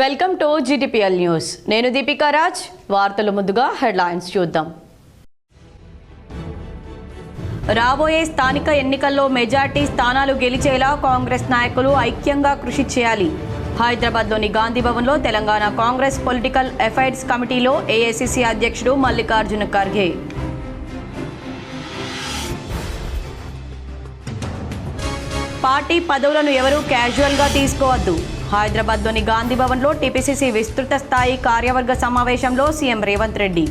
Welcome to GTPL news. నేను దీపికా రాజ్. వార్తలు ముందుగా హెడ్లైన్స్ చూద్దాం. రాబోయే స్థానిక ఎన్నికల్లో మెజార్టీ స్థానాలు గెలిచేలా కాంగ్రెస్ నాయకులు ఐక్యంగా కృషి చేయాలి. హైదరాబాద్లోని గాంధీ భవన్లో తెలంగాణ కాంగ్రెస్ పొలిటికల్ అఫైర్స్ కమిటీలో AICC అధ్యక్షుడు మల్లికార్జున ఖర్గే. పార్టీ పదవులను ఎవరూ క్యాజువల్గా తీసుకోవద్దు. హైదరాబాద్లోని గాంధీ భవన్లో TPCC విస్తృత స్థాయి కార్యవర్గ సమావేశంలో సీఎం రేవంత్ రెడ్డి.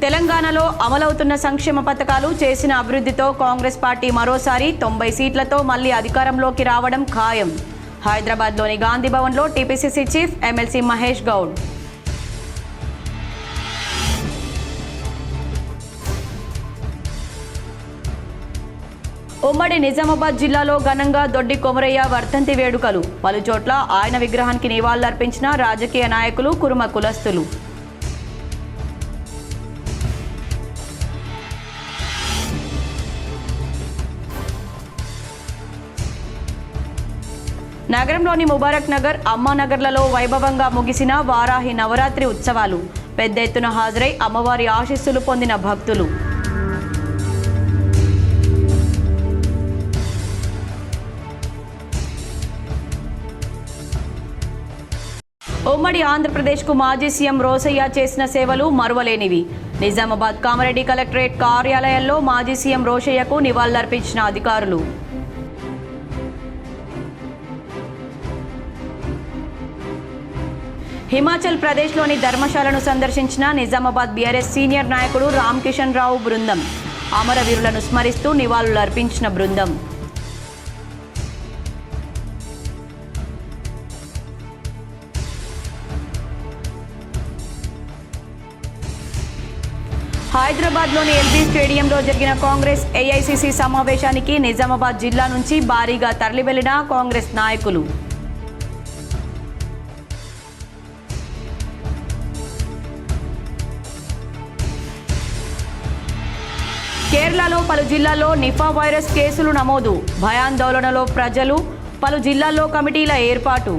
తెలంగాణలో అమలవుతున్న సంక్షేమ పథకాలు, చేసిన అభివృద్ధితో కాంగ్రెస్ పార్టీ మరోసారి 90 సీట్లతో మళ్లీ అధికారంలోకి రావడం ఖాయం. హైదరాబాద్లోని గాంధీ భవన్లో TPCC chief MLC Mahesh Goud. ఉమ్మడి నిజామాబాద్ జిల్లాలో ఘనంగా దొడ్డి కొమరయ్య వర్ధంతి వేడుకలు. పలుచోట్ల ఆయన విగ్రహానికి నివాళులర్పించిన రాజకీయ నాయకులు, కురుమ కులస్తులు. నగరంలోని ముబారక్ నగర్, అమ్మానగర్లలో వైభవంగా ముగిసిన వారాహి నవరాత్రి ఉత్సవాలు. పెద్ద ఎత్తున హాజరై అమ్మవారి ఆశీస్సులు పొందిన భక్తులు. ఉమ్మడి ఆంధ్రప్రదేశ్కు మాజీ సీఎం రోసయ్య చేసిన సేవలు మరువలేనివి. నిజామాబాద్ కామారెడ్డి కలెక్టరేట్ కార్యాలయంలో మాజీ సీఎం రోసయ్యకు నివాళులర్పించిన అధికారులు. హిమాచల్ ప్రదేశ్లోని ధర్మశాలను సందర్శించిన నిజామాబాద్ BRS సీనియర్ నాయకుడు రామ్ కిషన్ రావు బృందం. అమరవీరులను స్మరిస్తూ నివాళులర్పించిన బృందం. హైదరాబాద్లోని LB స్టేడియంలో జరిగిన కాంగ్రెస్ AICC సమావేశానికి నిజామాబాద్ జిల్లా నుంచి భారీగా తరలివెళ్లిన కాంగ్రెస్ నాయకులు. కేరళలో పలు జిల్లాల్లో నిఫా వైరస్ కేసులు నమోదు. భయాందోళనలో ప్రజలు. పలు జిల్లాల్లో కమిటీల ఏర్పాటు.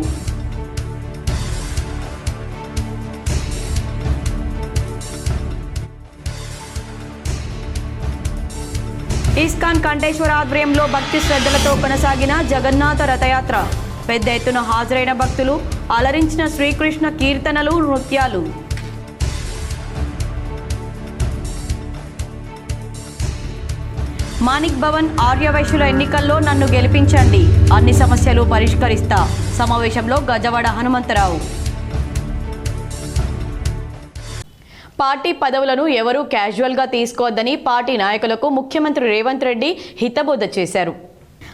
ఇస్కాన్ కంఠేశ్వర ఆధ్వర్యంలో భక్తి శ్రద్ధలతో కొనసాగిన జగన్నాథ రథయాత్ర. పెద్ద ఎత్తున హాజరైన భక్తులు. అలరించిన శ్రీకృష్ణ కీర్తనలు, నృత్యాలు. మాణిక్ భవన్ ఆర్యవైశ్యుల ఎన్నికల్లో నన్ను గెలిపించండి, అన్ని సమస్యలు పరిష్కరిస్తా. సమావేశంలో గజవాడ హనుమంతరావు. పార్టీ పదవులను ఎవరూ క్యాజువల్గా తీసుకోవద్దని పార్టీ నాయకులకు ముఖ్యమంత్రి రేవంత్ రెడ్డి హితబోధ చేశారు.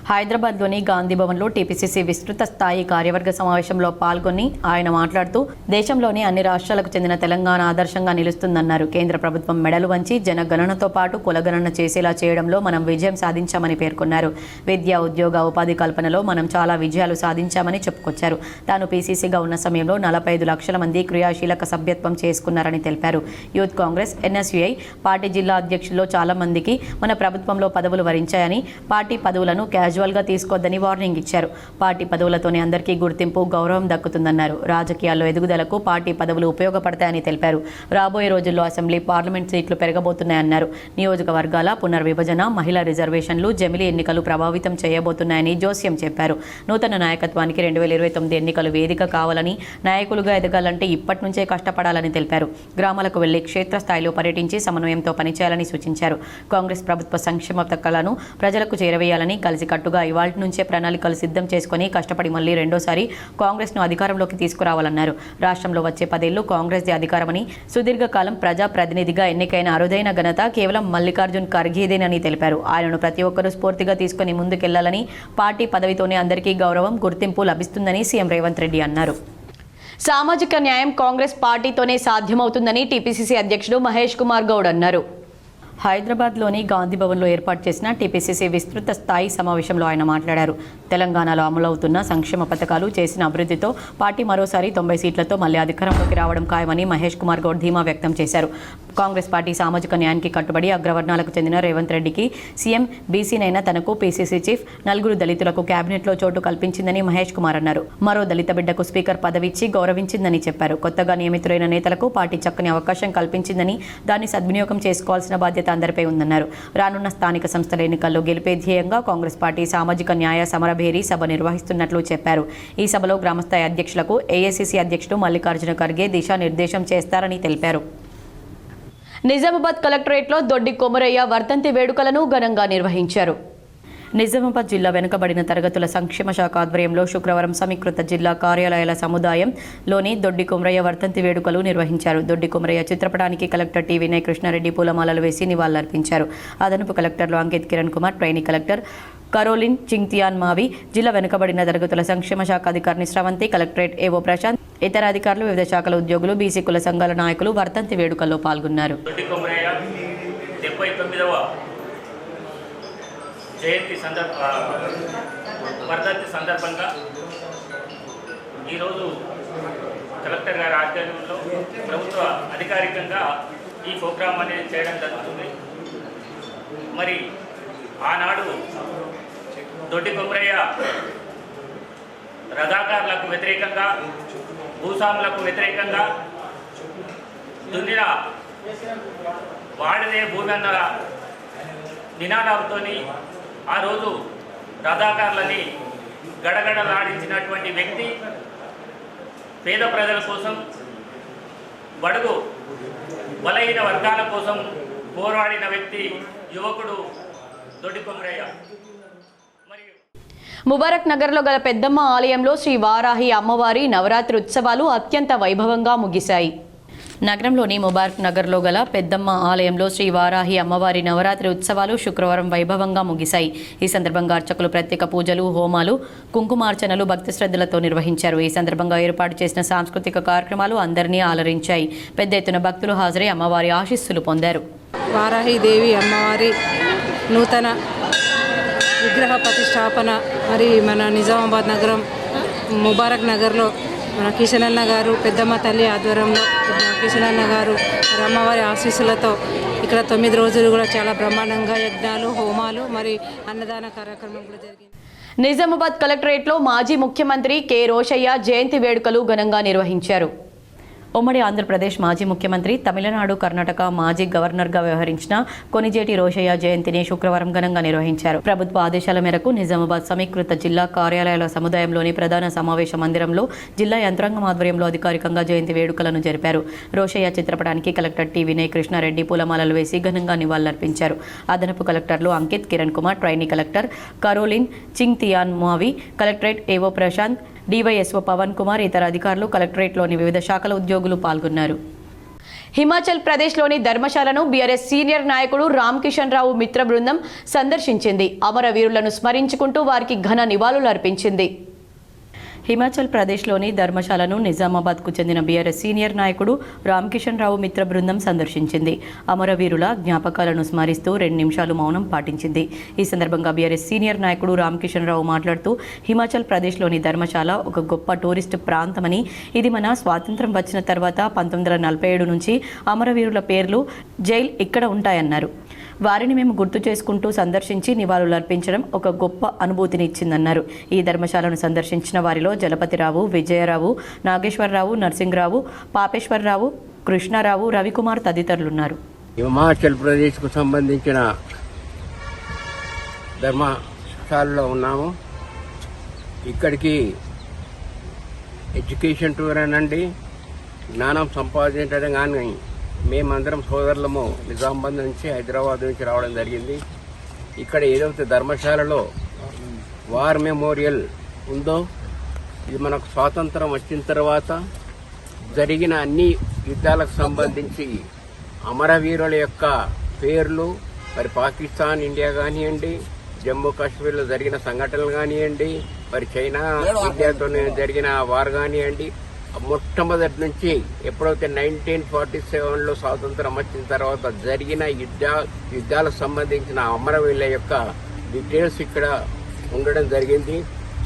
హైదరాబాద్లోని గాంధీ భవన్లో TPCC విస్తృత స్థాయి కార్యవర్గ సమావేశంలో పాల్గొని ఆయన మాట్లాడుతూ దేశంలోని అన్ని రాష్ట్రాలకు చెందిన తెలంగాణ ఆదర్శంగా నిలుస్తుందన్నారు. కేంద్ర ప్రభుత్వం మెడలు వంచి జనగణనతో పాటు కులగణన చేసేలా చేయడంలో మనం విజయం సాధించామని పేర్కొన్నారు. విద్య, ఉద్యోగ, ఉపాధి కల్పనలో మనం చాలా విజయాలు సాధించామని చెప్పుకొచ్చారు. తాను PCCగా ఉన్న సమయంలో 45 లక్షల మంది క్రియాశీలక సభ్యత్వం చేసుకున్నారని తెలిపారు. యూత్ కాంగ్రెస్, NSUI పార్టీ జిల్లా అధ్యక్షుల్లో చాలా మందికి మన ప్రభుత్వంలో పదవులు వరించాయని, పార్టీ పదవులను క్యాజువల్గా తీసుకోవద్దని వార్నింగ్ ఇచ్చారు. పార్టీ పదవులతోనే అందరికీ గుర్తింపు, గౌరవం దక్కుతుందన్నారు. రాజకీయాల్లో ఎదుగుదలకు పార్టీ పదవులు ఉపయోగపడతాయని తెలిపారు. రాబోయే రోజుల్లో అసెంబ్లీ, పార్లమెంట్ సీట్లు పెరగబోతున్నాయన్నారు. నియోజకవర్గాల పునర్విభజన, మహిళా రిజర్వేషన్లు, జమిలీ ఎన్నికలు ప్రభావితం చేయబోతున్నాయని జోస్యం చెప్పారు. నూతన నాయకత్వానికి 2029 ఎన్నికలు వేదిక కావాలని, నాయకులుగా ఎదగాలంటే ఇప్పటి నుంచే కష్టపడాలని తెలిపారు. గ్రామాలకు వెళ్లి క్షేత్రస్థాయిలో పర్యటించి సమన్వయంతో పనిచేయాలని సూచించారు. కాంగ్రెస్ ప్రభుత్వ సంక్షేమ పథకాలను ప్రజలకు చేరవేయాలని, కలిసి కట్టుగా ఇవాల్టి నుంచే ప్రణాళికలు సిద్ధం చేసుకుని కష్టపడి మళ్లీ రెండోసారి కాంగ్రెస్ను అధికారంలోకి తీసుకురావాలన్నారు. రాష్ట్రంలో వచ్చే 10 ఏళ్లు కాంగ్రెస్దే అధికారమని, సుదీర్ఘకాలం ప్రజా ప్రతినిధిగా ఎన్నికైన అరుదైన ఘనత కేవలం మల్లికార్జున్ ఖర్గేదేనని తెలిపారు. ఆయనను ప్రతి ఒక్కరూ స్ఫూర్తిగా తీసుకుని ముందుకెళ్లాలని, పార్టీ పదవితోనే అందరికీ గౌరవం, గుర్తింపు లభిస్తుందని సీఎం రేవంత్ రెడ్డి అన్నారు. సామాజిక న్యాయం కాంగ్రెస్ పార్టీతోనే సాధ్యమవుతుందని TPCC అధ్యక్షుడు మహేష్ కుమార్ గౌడ్ అన్నారు. హైదరాబాద్లోని గాంధీ భవన్లో ఏర్పాటు చేసిన టీపీసీసీ విస్తృత స్థాయి సమావేశంలో ఆయన మాట్లాడారు. తెలంగాణలో అమలవుతున్న సంక్షేమ పథకాలు, చేసిన అభివృద్ధితో పార్టీ మరోసారి 90 సీట్లతో మళ్లీ అధికారంలోకి రావడం ఖాయమని మహేష్ కుమార్ గౌడ్ ధీమా వ్యక్తం చేశారు. కాంగ్రెస్ పార్టీ సామాజిక న్యాయానికి కట్టుబడి అగ్రవర్ణాలకు చెందిన రేవంత్ రెడ్డికి సీఎం బీసీనైనా తనకు పీసీసీ చీఫ్ 4 దళితులకు కేబినెట్లో చోటు కల్పించిందని మహేష్ కుమార్ అన్నారు. మరో దళిత బిడ్డకు స్పీకర్ పదవి ఇచ్చి గౌరవించిందని చెప్పారు. కొత్తగా నియమితులైన నేతలకు పార్టీ చక్కని అవకాశం కల్పించిందని దాన్ని సద్వినియోగం చేసుకోవాల్సిన బాధ్యత అందరిపై ఉందన్నారు. రానున్న స్థానిక సంస్థల ఎన్నికల్లో గెలిపే ధ్యేయంగా కాంగ్రెస్ పార్టీ సామాజిక న్యాయ సమరభేరీ సభ నిర్వహిస్తున్నట్లు చెప్పారు. ఈ సభలో గ్రామస్థాయి అధ్యక్షులకు ఏఐసీసీ అధ్యక్షుడు మల్లికార్జున ఖర్గే దిశానిర్దేశం చేస్తారని తెలిపారు. నిజామాబాద్ కలెక్టరేట్లో దొడ్డి కొమరయ్య వర్ధంతి వేడుకలను ఘనంగా నిర్వహించారు. నిజామాబాద్ జిల్లా వెనుకబడిన తరగతుల సంక్షేమ శాఖ ఆధ్వర్యంలో శుక్రవారం సమీకృత జిల్లా కార్యాలయాల సముదాయంలోని దొడ్డి కొమరయ్య వర్ధంతి వేడుకలు నిర్వహించారు. దొడ్డి కొమరయ్య చిత్రపటానికి కలెక్టర్ టి వినయ్ కృష్ణారెడ్డి పూలమాలలు వేసి నివాళులర్పించారు. అదనపు కలెక్టర్లు Ankit Kiran Kumar, trainee collector Caroline Chingthian Mawi, జిల్లా వెనుకబడిన తరగతుల సంక్షేమ శాఖ అధికారిని శ్రవంతి, కలెక్టరేట్ ఏవో ప్రశాంత్, ఇతర అధికారులు, వివిధ శాఖల ఉద్యోగులు, బీసీ కుల సంఘాల నాయకులు వర్ధంతి వేడుకల్లో పాల్గొన్నారు. జయంతి వర్ధంతి సందర్భంగా ఈరోజు కలెక్టర్ గారి ఆధ్వర్యంలో ప్రభుత్వ అధికారికంగా ఈ ప్రోగ్రాం అనేది చేయడం జరుగుతుంది. మరి ఆనాడు దొడ్డి కొమరయ్య రజాకారులకు వ్యతిరేకంగా, భూస్వాములకు వ్యతిరేకంగా దున్నిన వాడిదే భూమి అన్న నినాదంతో ఆ రోజు రజాకారులని గడగడలాడించినటువంటి వ్యక్తి, పేద ప్రజల కోసం, బడుగు బలహీన వర్గాల కోసం పోరాడిన వ్యక్తి యువకుడు దొడ్డి కొమరయ్య. ముబారక్ నగర్లో గల పెద్దమ్మ ఆలయంలో శ్రీ వారాహి అమ్మవారి నవరాత్రి ఉత్సవాలు అత్యంత వైభవంగా ముగిశాయి. నగరంలోని ముబారక్ నగర్లో గల పెద్దమ్మ ఆలయంలో శ్రీ వారాహి అమ్మవారి నవరాత్రి ఉత్సవాలు శుక్రవారం వైభవంగా ముగిశాయి. ఈ సందర్భంగా అర్చకులు ప్రత్యేక పూజలు, హోమాలు, కుంకుమార్చనలు భక్తి శ్రద్ధలతో నిర్వహించారు. ఈ సందర్భంగా ఏర్పాటు చేసిన సాంస్కృతిక కార్యక్రమాలు అందరినీ ఆలరించాయి. పెద్ద ఎత్తున భక్తులు హాజరై అమ్మవారి ఆశీస్సులు పొందారు. వారాహి దేవి అమ్మవారి నూతన విగ్రహ ప్రతిష్టాపన మరి మన నిజామాబాద్ నగరం ముబారక్ నగర్లో మన కిషన్ అన్న గారు, పెద్దమ్మ తల్లి ఆధ్వర్యంలో కిషన్ అన్న గారు మరి అమ్మవారి ఆశీస్సులతో ఇక్కడ 9 రోజులు కూడా చాలా బ్రహ్మాండంగా యజ్ఞాలు, హోమాలు మరి అన్నదాన కార్యక్రమం కూడా జరిగింది. నిజామాబాద్ కలెక్టరేట్లో మాజీ ముఖ్యమంత్రి కె రోషయ్య జయంతి వేడుకలు ఘనంగా నిర్వహించారు. ఉమ్మడి ఆంధ్రప్రదేశ్ మాజీ ముఖ్యమంత్రి, తమిళనాడు, కర్ణాటక మాజీ గవర్నర్గా వ్యవహరించిన కొనిజేటి రోషయ్య జయంతిని శుక్రవారం ఘనంగా నిర్వహించారు. ప్రభుత్వ ఆదేశాల మేరకు నిజామాబాద్ సమీకృత జిల్లా కార్యాలయాల సముదాయంలోని ప్రధాన సమావేశ మందిరంలో జిల్లా యంత్రాంగం ఆధ్వర్యంలో అధికారికంగా జయంతి వేడుకలను జరిపారు. రోషయ్య చిత్రపటానికి కలెక్టర్ టి వినయ్ కృష్ణారెడ్డి పూలమాలలు వేసి ఘనంగా నివాళులర్పించారు. అదనపు కలెక్టర్లు Ankit Kiran Kumar, trainee collector Caroline Chingthian Mawi, collectorate ఏవో ప్రశాంత్, డివైఎస్ఓ పవన్ కుమార్, ఇతర అధికారులు, కలెక్టరేట్లోని వివిధ శాఖల ఉద్యోగులు పాల్గొన్నారు. హిమాచల్ ప్రదేశ్లోని ధర్మశాలను బీఆర్ఎస్ సీనియర్ నాయకుడు రామ్ కిషన్ రావు మిత్ర బృందం సందర్శించింది. అమరవీరులను స్మరించుకుంటూ వారికి ఘన నివాళులు అర్పించింది. హిమాచల్ ప్రదేశ్లోని ధర్మశాలను నిజామాబాద్కు చెందిన బీఆర్ఎస్ సీనియర్ నాయకుడు రామ్ కిషన్ రావు మిత్ర బృందం సందర్శించింది. అమరవీరుల జ్ఞాపకాలను స్మరిస్తూ 2 నిమిషాలు మౌనం పాటించింది. ఈ సందర్భంగా బీఆర్ఎస్ సీనియర్ నాయకుడు రామ్ కిషన్ రావు మాట్లాడుతూ హిమాచల్ ప్రదేశ్లోని ధర్మశాల ఒక గొప్ప టూరిస్టు ప్రాంతమని, ఇది మన స్వాతంత్రం వచ్చిన తర్వాత 1947 నుంచి అమరవీరుల పేర్లు, జైల్ ఇక్కడ ఉంటాయన్నారు. వారిని మేము గుర్తు చేసుకుంటూ సందర్శించి నివాళులర్పించడం ఒక గొప్ప అనుభూతిని ఇచ్చిందన్నారు. ఈ ధర్మశాలను సందర్శించిన వారిలో జలపతిరావు, విజయరావు, నాగేశ్వరరావు, నర్సింగరావు, పాపేశ్వరరావు, కృష్ణారావు, రవికుమార్ తదితరులున్నారు. హిమాచల్ ప్రదేశ్కు సంబంధించిన ధర్మశాలలో ఉన్నాము. ఇక్కడికి ఎడ్యుకేషన్ టూర్ అనండి, జ్ఞానం సంపాదించడం కానీ మేమందరం సోదరులము నిజామాబాద్ నుంచి, హైదరాబాద్ నుంచి రావడం జరిగింది. ఇక్కడ ఏదైతే ధర్మశాలలో వార్ మెమోరియల్ ఉందో, ఇది మనకు స్వాతంత్రం వచ్చిన తర్వాత జరిగిన అన్ని యుద్ధాలకు సంబంధించి అమరవీరుల యొక్క పేర్లు, మరి పాకిస్తాన్, ఇండియా కానివ్వండి, జమ్మూ కాశ్మీర్లో జరిగిన సంఘటనలు కానివ్వండి, మరి చైనా ఇండియాతో జరిగిన వార్ కానివ్వండి, మొట్టమొదటి నుంచి ఎప్పుడైతే 1947లో స్వాతంత్రం వచ్చిన తర్వాత జరిగిన యుద్ధాలకు సంబంధించిన అమరవీరుల యొక్క డీటెయిల్స్ ఇక్కడ ఉండడం జరిగింది.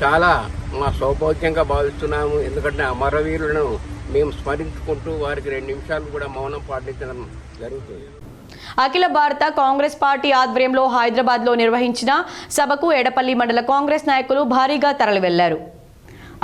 చాలా మా సౌభాగ్యంగా భావిస్తున్నాము. ఎందుకంటే అమరవీరులను మేము స్మరించుకుంటూ వారికి 2 నిమిషాలు కూడా మౌనం పాటించడం జరుగుతుంది. అఖిల భారత కాంగ్రెస్ పార్టీ ఆధ్వర్యంలో హైదరాబాద్లో నిర్వహించిన సభకు ఎడపల్లి మండల కాంగ్రెస్ నాయకులు భారీగా తరలివెళ్లారు.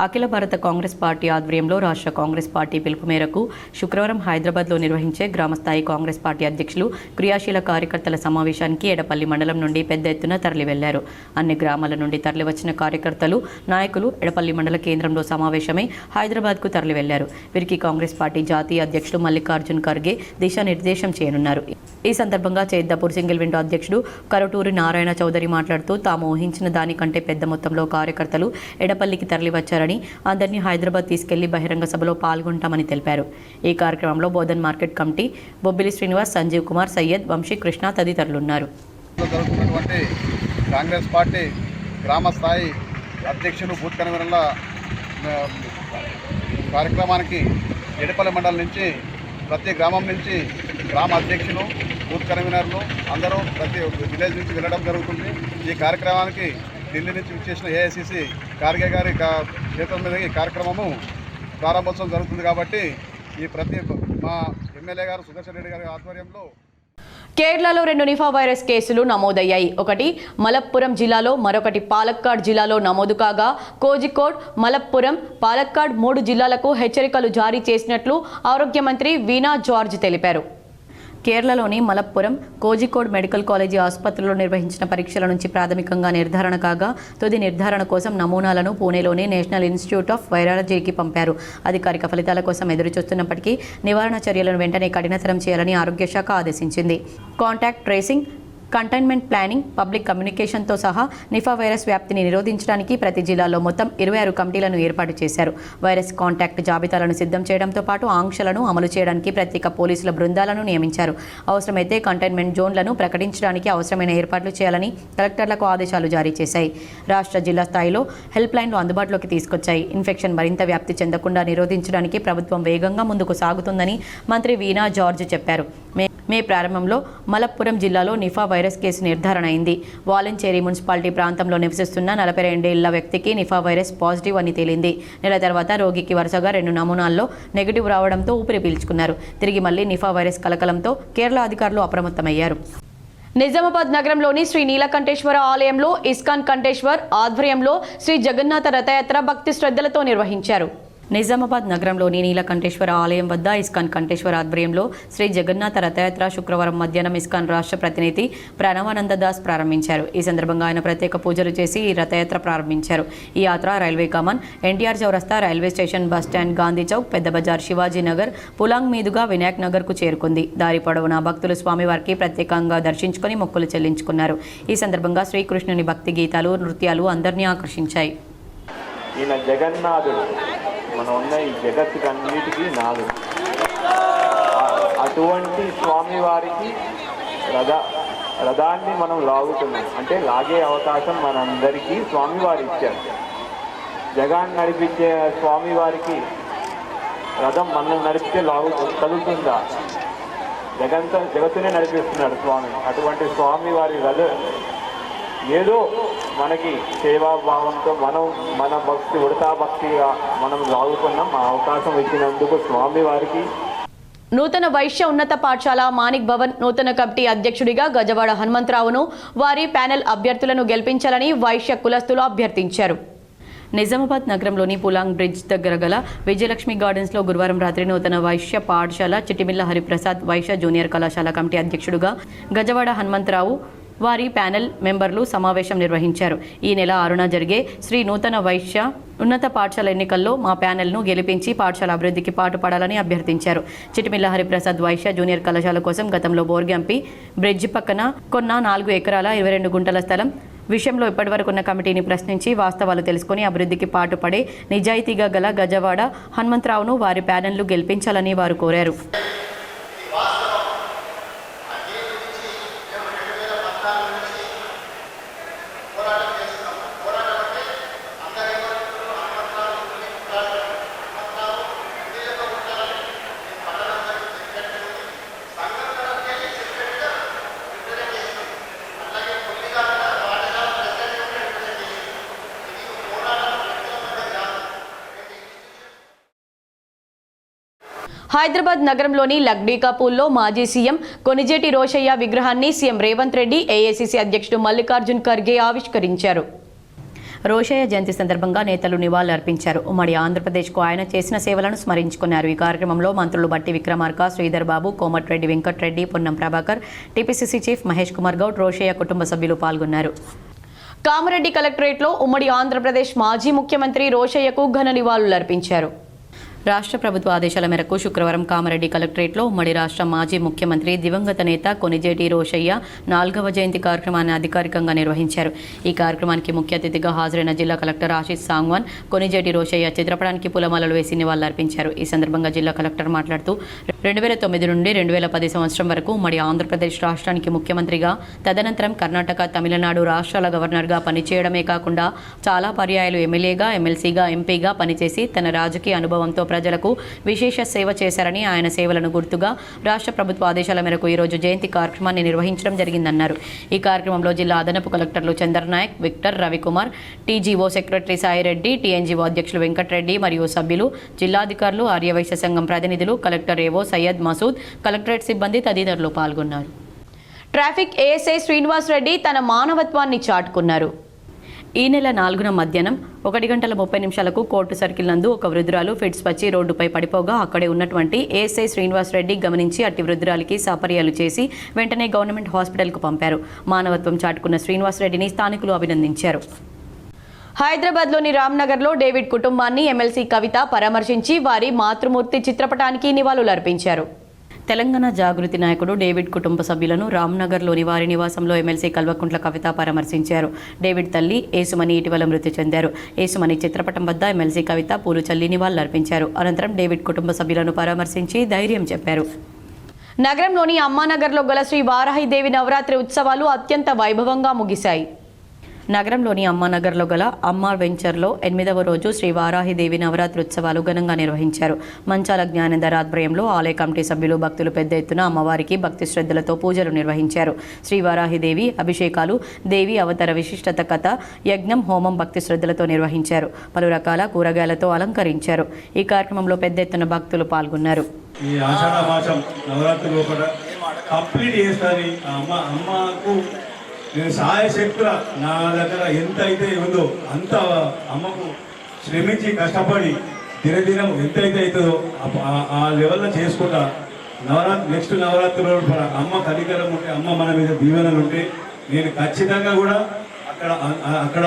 అఖిల భారత కాంగ్రెస్ పార్టీ ఆధ్వర్యంలో రాష్ట్ర కాంగ్రెస్ పార్టీ పిలుపు మేరకు శుక్రవారం హైదరాబాద్లో నిర్వహించే గ్రామస్థాయి కాంగ్రెస్ పార్టీ అధ్యక్షులు క్రియాశీల కార్యకర్తల సమావేశానికి ఎడపల్లి మండలం నుండి పెద్ద ఎత్తున తరలివెళ్లారు. అన్ని గ్రామాల నుండి తరలివచ్చిన కార్యకర్తలు, నాయకులు ఎడపల్లి మండల కేంద్రంలో సమావేశమై హైదరాబాద్కు తరలివెళ్లారు. వీరికి కాంగ్రెస్ పార్టీ జాతీయ అధ్యక్షులు మల్లికార్జున్ ఖర్గే దిశానిర్దేశం చేయనున్నారు. ఈ సందర్భంగా చేద్దపూర్ సింగిల్ విండో అధ్యక్షుడు కరటూరి నారాయణ చౌదరి మాట్లాడుతూ తాము ఊహించిన దానికంటే పెద్ద మొత్తంలో కార్యకర్తలు ఎడపల్లికి తరలివచ్చారని, అందరినీ హైదరాబాద్ తీసుకెళ్లి బహిరంగ సభలో పాల్గొంటామని తెలిపారు. ఈ కార్యక్రమంలో బోధన్ మార్కెట్ కమిటీ బొబ్బిలి శ్రీనివాస్, సంజీవ్ కుమార్, సయ్యద్, వంశీ కృష్ణ తదితరులున్నారు. కాంగ్రెస్ పార్టీ గ్రామ స్థాయి అధ్యక్షులు బూత్ కన్వీనర్ల కార్యక్రమానికి ఎడపల్లి మండలం నుంచి ప్రతి గ్రామం నుంచి గ్రామ అధ్యక్షులు, బూత్ కన్వీనర్లు అందరూ ప్రతి విలేజ్ నుంచి వెళ్ళడం జరుగుతుంది. ఈ కార్యక్రమానికి ఢిల్లీ నుంచి విచ్చేసిన ఏఐసిసి ఖార్గే గారి చేతుల మీద ఈ కార్యక్రమము ప్రారంభోత్సవం జరుగుతుంది. కాబట్టి ఈ మా ఎమ్మెల్యే గారు సుదర్శన్ రెడ్డి గారి ఆధ్వర్యంలో కేరళలో 2 నిఫా వైరస్ కేసులు నమోదయ్యాయి. ఒకటి మలప్పురం జిల్లాలో, మరొకటి పాలక్కాడ్ జిల్లాలో నమోదు కాగా కోజికోడ్, మలప్పురం, పాలక్కాడ్ 3 జిల్లాలకు హెచ్చరికలు జారీ చేసినట్లు ఆరోగ్య మంత్రి వీణా జార్జ్ తెలిపారు. కేరళలోని మలప్పురం, కోజికోడ్ మెడికల్ కాలేజీ ఆసుపత్రిలో నిర్వహించిన పరీక్షల నుంచి ప్రాథమికంగా నిర్ధారణ కాగా తుది నిర్ధారణ కోసం నమూనాలను పూణేలోని నేషనల్ ఇన్స్టిట్యూట్ ఆఫ్ వైరాలజీకి పంపారు. అధికారిక ఫలితాల కోసం ఎదురుచూస్తున్నప్పటికీ నివారణ చర్యలను వెంటనే కఠినతరం చేయాలని ఆరోగ్య శాఖ ఆదేశించింది. Contact tracing, containment planning, public కమ్యూనికేషన్తో సహా నిఫా వైరస్ వ్యాప్తిని నిరోధించడానికి ప్రతి జిల్లాలో మొత్తం 26 కమిటీలను ఏర్పాటు చేశారు. వైరస్ కాంటాక్ట్ జాబితాలను సిద్ధం చేయడంతో పాటు ఆంక్షలను అమలు చేయడానికి ప్రత్యేక పోలీసుల బృందాలను నియమించారు. అవసరమైతే కంటైన్మెంట్ జోన్లను ప్రకటించడానికి అవసరమైన ఏర్పాట్లు చేయాలని కలెక్టర్లకు ఆదేశాలు జారీ చేశాయి. రాష్ట్ర, జిల్లా స్థాయిలో హెల్ప్ లైన్లు అందుబాటులోకి తీసుకొచ్చాయి. ఇన్ఫెక్షన్ మరింత వ్యాప్తి చెందకుండా నిరోధించడానికి ప్రభుత్వం వేగంగా ముందుకు సాగుతుందని మంత్రి వీణా జార్జ్ చెప్పారు. మే ప్రారంభంలో మలప్పురం జిల్లాలో నిఫా వైరస్ కేసు నిర్ధారణ అయింది. వాలంచేరి మున్సిపాలిటీ ప్రాంతంలో నివసిస్తున్న 42 ఏళ్ల వ్యక్తికి నిఫా వైరస్ పాజిటివ్ అని తేలింది. నెల తర్వాత రోగికి వరుసగా 2 నమూనాల్లో నెగిటివ్ రావడంతో ఊపిరి పీల్చుకున్నారు. తిరిగి మళ్లీ నిఫా వైరస్ కలకలంతో కేరళ అధికారులు అప్రమత్తమయ్యారు. నిజామాబాద్ నగరంలోని శ్రీ నీలకంఠేశ్వర ఆలయంలో ఇస్కాన్ కంఠేశ్వర్ ఆధ్వర్యంలో శ్రీ జగన్నాథ రథయాత్ర భక్తి శ్రద్ధలతో నిర్వహించారు. నిజామాబాద్ నగరంలోని నీలకంఠేశ్వర ఆలయం వద్ద ఇస్కాన్ కంఠేశ్వర ఆధ్వర్యంలో శ్రీ జగన్నాథ రథయాత్ర శుక్రవారం మధ్యాహ్నం ఇస్కాన్ రాష్ట్ర ప్రతినిధి ప్రణవానంద దాస్ ప్రారంభించారు. ఈ సందర్భంగా ఆయన ప్రత్యేక పూజలు చేసి ఈ రథయాత్ర ప్రారంభించారు. ఈ యాత్ర రైల్వే కమాన్, ఎన్టీఆర్ చౌరస్తా, railway station, bus stand, Gandhi Chowk, పెద్ద బజార్, శివాజీ నగర్, పులాంగ్ మీదుగా వినాయక్ నగర్కు చేరుకుంది. దారి పొడవునా భక్తులు స్వామివారికి ప్రత్యేకంగా దర్శించుకుని మొక్కులు చెల్లించుకున్నారు. ఈ సందర్భంగా శ్రీకృష్ణుని భక్తి గీతాలు, నృత్యాలు అందరినీ ఆకర్షించాయి. ఈయన జగన్నాథుడు, మనం ఉన్న ఈ జగత్తుకి అన్నిటికీ నాదుడు. అటువంటి స్వామివారికి రథాన్ని మనం లాగుతున్నాం అంటే లాగే అవకాశం మనందరికీ స్వామివారు ఇచ్చారు. జగాన్ని నడిపించే స్వామివారికి రథం మనం నడిపితే కలుగుతుందా? జగత్తునే నడిపిస్తున్నాడు స్వామి. అటువంటి స్వామివారి ఏదో మనకి సేవాభావంతో మన భక్తి, ఉడతా భక్తిగా మనం లాగుకున్నాం. ఆ అవకాశం ఇచ్చినందుకు స్వామి వారికి. నూతన వైశ్య ఉన్నత పాఠశాల మాణిక్ భవన్ నూతన కమిటీ అధ్యక్షుడిగా గజవాడ హనుమంతరావును, వారి ప్యానెల్ అభ్యర్థులను గెలిపించాలని వైశ్య కులస్తులు అభ్యర్థించారు. నిజామాబాద్ నగరంలోని పులాంగ్ బ్రిడ్జ్ దగ్గర గల విజయలక్ష్మి గార్డెన్స్లో గురువారం రాత్రి నూతన వైశ్య పాఠశాల చిట్టిమిల్ల హరిప్రసాద్ వైశ్య జూనియర్ కళాశాల కమిటీ అధ్యక్షుడుగా గజవాడ హనుమంతరావు, వారి ప్యానెల్ మెంబర్లు సమావేశం నిర్వహించారు. ఈ నెల 6న జరిగే శ్రీ నూతన వైశ్య ఉన్నత పాఠశాల ఎన్నికల్లో మా ప్యానెల్ను గెలిపించి పాఠశాల అభివృద్ధికి పాటుపడాలని అభ్యర్థించారు. చిట్టిమిల్ల హరిప్రసాద్ వైశ్య జూనియర్ కళాశాల కోసం గతంలో బోర్గంపి బ్రిడ్జి పక్కన కొన్న 4 ఎకరాల 22 గుంటల స్థలం విషయంలో ఇప్పటివరకు ఉన్న కమిటీని ప్రశ్నించి వాస్తవాలు తెలుసుకుని అభివృద్ధికి పాటుపడే నిజాయితీగా గల గజవాడ హనుమంతరావును వారి ప్యానెల్ను గెలిపించాలని వారు కోరారు. హైదరాబాద్ నగరంలోని లగ్డీకాపూల్లో మాజీ సీఎం కొనిజేటి రోషయ్య విగ్రహాన్ని సీఎం రేవంత్ రెడ్డి ఏఐసీసీ అధ్యక్షుడు మల్లికార్జున్ ఖర్గే ఆవిష్కరించారు. రోషయ్య జయంతి సందర్భంగా నేతలు నివాళులర్పించారు. ఉమ్మడి ఆంధ్రప్రదేశ్కు ఆయన చేసిన సేవలను స్మరించుకున్నారు. ఈ కార్యక్రమంలో మంత్రులు బట్టి విక్రమార్క, శ్రీధర్ బాబు, కోమటిరెడ్డి వెంకటరెడ్డి, పొన్నం ప్రభాకర్, టీపీసీసీ చీఫ్ మహేష్ కుమార్ గౌడ్, రోషయ్య కుటుంబ సభ్యులు పాల్గొన్నారు. కామారెడ్డి కలెక్టరేట్లో ఉమ్మడి ఆంధ్రప్రదేశ్ మాజీ ముఖ్యమంత్రి రోషయ్యకు ఘన నివాళులర్పించారు. రాష్ట్ర ప్రభుత్వ ఆదేశాల మేరకు శుక్రవారం కామారెడ్డి కలెక్టరేట్లో ఉమ్మడి రాష్ట్ర మాజీ ముఖ్యమంత్రి దివంగత నేత కొనిజేటి రోషయ్య 4వ జయంతి కార్యక్రమాన్ని అధికారికంగా నిర్వహించారు. ఈ కార్యక్రమానికి ముఖ్య అతిథిగా హాజరైన జిల్లా కలెక్టర్ ఆశీష్ సాంగ్వాన్ కొనిజేటి రోషయ్య చిత్రపటానికి పూలమాలలు వేసి నివాళులర్పించారు. ఈ సందర్భంగా జిల్లా కలెక్టర్ మాట్లాడుతూ 2009 నుండి 2010 సంవత్సరం వరకు ఉమ్మడి ఆంధ్రప్రదేశ్ రాష్ట్రానికి ముఖ్యమంత్రిగా, తదనంతరం కర్ణాటక, తమిళనాడు రాష్ట్రాల గవర్నర్గా పనిచేయడమే కాకుండా చాలా పర్యాయాలు ఎమ్మెల్యేగా, ఎమ్మెల్సీగా, ఎంపీగా పనిచేసి తన రాజకీయ అనుభవంతో ప్రజలకు విశేష సేవ చేశారని, ఆయన సేవలను గుర్తుగా రాష్ట్ర ప్రభుత్వ ఆదేశాల మేరకు ఈరోజు జయంతి కార్యక్రమాన్ని నిర్వహించడం జరిగిందన్నారు. ఈ కార్యక్రమంలో జిల్లా అదనపు కలెక్టర్లు Chandranayak, Victor, Ravikumar, TGO secretary Saireddy, TNGO అధ్యక్షులు వెంకటరెడ్డి మరియు సభ్యులు, జిల్లాధికారులు, ఆర్యవైశ్య సంఘం ప్రతినిధులు, కలెక్టర్ ఏవో సయ్యద్ మసూద్, కలెక్టరేట్ సిబ్బంది తదితరులు పాల్గొన్నారు. ట్రాఫిక్ ఏఎస్ఐ శ్రీనివాస్ రెడ్డి తన మానవత్వాన్ని చాటుకున్నారు. ఈ నెల 4న మధ్యాహ్నం 1:30 కోర్టు సర్కిల్ నందు ఒక వృద్ధురాలు ఫిట్స్ వచ్చి రోడ్డుపై పడిపోగా అక్కడే ఉన్నటువంటి ఏఎస్ఐ శ్రీనివాస్ రెడ్డి గమనించి అట్టి వృద్ధురాలికి సపర్యాలు చేసి వెంటనే గవర్నమెంట్ హాస్పిటల్కు పంపారు. మానవత్వం చాటుకున్న శ్రీనివాస్ రెడ్డిని స్థానికులు అభినందించారు. హైదరాబాద్లోని రామ్నగర్లో డేవిడ్ కుటుంబాన్ని ఎమ్మెల్సీ కవిత పరామర్శించి వారి మాతృమూర్తి చిత్రపటానికి నివాళులర్పించారు. తెలంగాణ జాగృతి నాయకుడు డేవిడ్ కుటుంబ సభ్యులను రామ్నగర్లోని వారి నివాసంలో ఎమ్మెల్సీ కల్వకుంట్ల కవిత పరామర్శించారు. డేవిడ్ తల్లి ఏసుమణి ఇటీవల మృతి చెందారు. ఏసుమణి చిత్రపటం వద్ద ఎమ్మెల్సీ కవిత పూలు చల్లి నివాళులర్పించారు. అనంతరం డేవిడ్ కుటుంబ సభ్యులను పరామర్శించి ధైర్యం చెప్పారు. నగరంలోని అమ్మానగర్లో గల శ్రీ వారాహిదేవి నవరాత్రి ఉత్సవాలు అత్యంత వైభవంగా ముగిశాయి. నగరంలోని అమ్మానగర్లో గల అమ్మా వెంచర్లో 8వ రోజు శ్రీ వారాహిదేవి నవరాత్రి ఉత్సవాలు ఘనంగా నిర్వహించారు. మంచాల జ్ఞానేందర్ ఆధ్వర్యంలో ఆలయ కమిటీ సభ్యులు, భక్తులు పెద్ద ఎత్తున అమ్మవారికి భక్తి శ్రద్ధలతో పూజలు నిర్వహించారు. శ్రీ వారాహిదేవి అభిషేకాలు, దేవి అవతార విశిష్టత కథ, యజ్ఞం, హోమం భక్తి శ్రద్ధలతో నిర్వహించారు. పలు రకాల కూరగాయలతో అలంకరించారు. ఈ కార్యక్రమంలో పెద్ద ఎత్తున భక్తులు పాల్గొన్నారు. ఈ ఆషాఢ మాసం నవరాత్రి లోపల కంప్లీట్ చేస్తుంది. అమ్మకు నేను సహాయశక్తుల నా దగ్గర ఎంత అయితే ఉందో అంత అమ్మకు శ్రమించి కష్టపడి దినదినం ఎంతైతే అవుతుందో ఆ లెవెల్లో చేసుకుంటా నెక్స్ట్ నవరాత్రిలో అమ్మ కనికరం ఉంటే, అమ్మ మన మీద దీవెనలు ఉంటే నేను ఖచ్చితంగా కూడా అక్కడ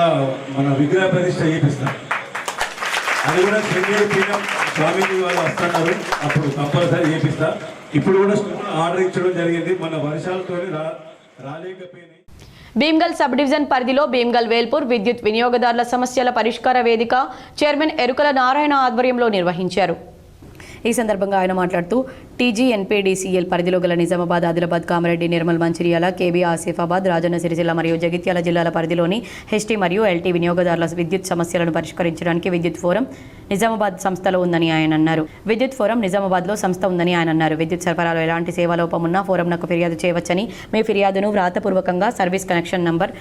మన విగ్రహ ప్రతిష్ట చేపిస్తాను. అది కూడా శృంగేరి పీఠం స్వామీజీ వాళ్ళు వస్తున్నారు, అప్పుడు కంపల్సరీ చేపిస్తా. ఇప్పుడు కూడా ఆర్డర్ ఇచ్చడం జరిగింది. మన వర్షాలతో రాలేకపోయినాయి. భీమ్గల్ సబ్ డివిజన్ పరిధిలో భీమ్గల్ వేల్పూర్ విద్యుత్ వినియోగదారుల సమస్యల పరిష్కార వేదిక చైర్మన్ ఎరుకల నారాయణ ఆధ్వర్యంలో నిర్వహించారు. ఈ సందర్భంగా ఆయన మాట్లాడుతూ టీజీఎన్పీడీసీఎల్ పరిధిలో గల నిజామాబాద్, ఆదిలాబాద్, కామారెడ్డి, నిర్మల్, మంచిర్యాల, కేబీ, ఆసిఫాబాద్, రాజన్న సిరిసిల్ల మరియు జగిత్యాల జిల్లాల పరిధిలోని హెచ్టీ మరియు ఎల్టీ వినియోగదారుల విద్యుత్ సమస్యలను పరిష్కరించడానికి విద్యుత్ ఫోరం నిజామాబాద్ సంస్థలో ఉందని ఆయన అన్నారు. విద్యుత్ ఫోరం నిజామాబాద్లో సంస్థ ఉందని ఆయన అన్నారు. విద్యుత్ సరఫరాలో ఎలాంటి సేవాలోపం ఉన్నా ఫోరంనకు ఫిర్యాదు చేయవచ్చని, మీ ఫిర్యాదును వ్రాతపూర్వకంగా సర్వీస్ కనెక్షన్ నంబర్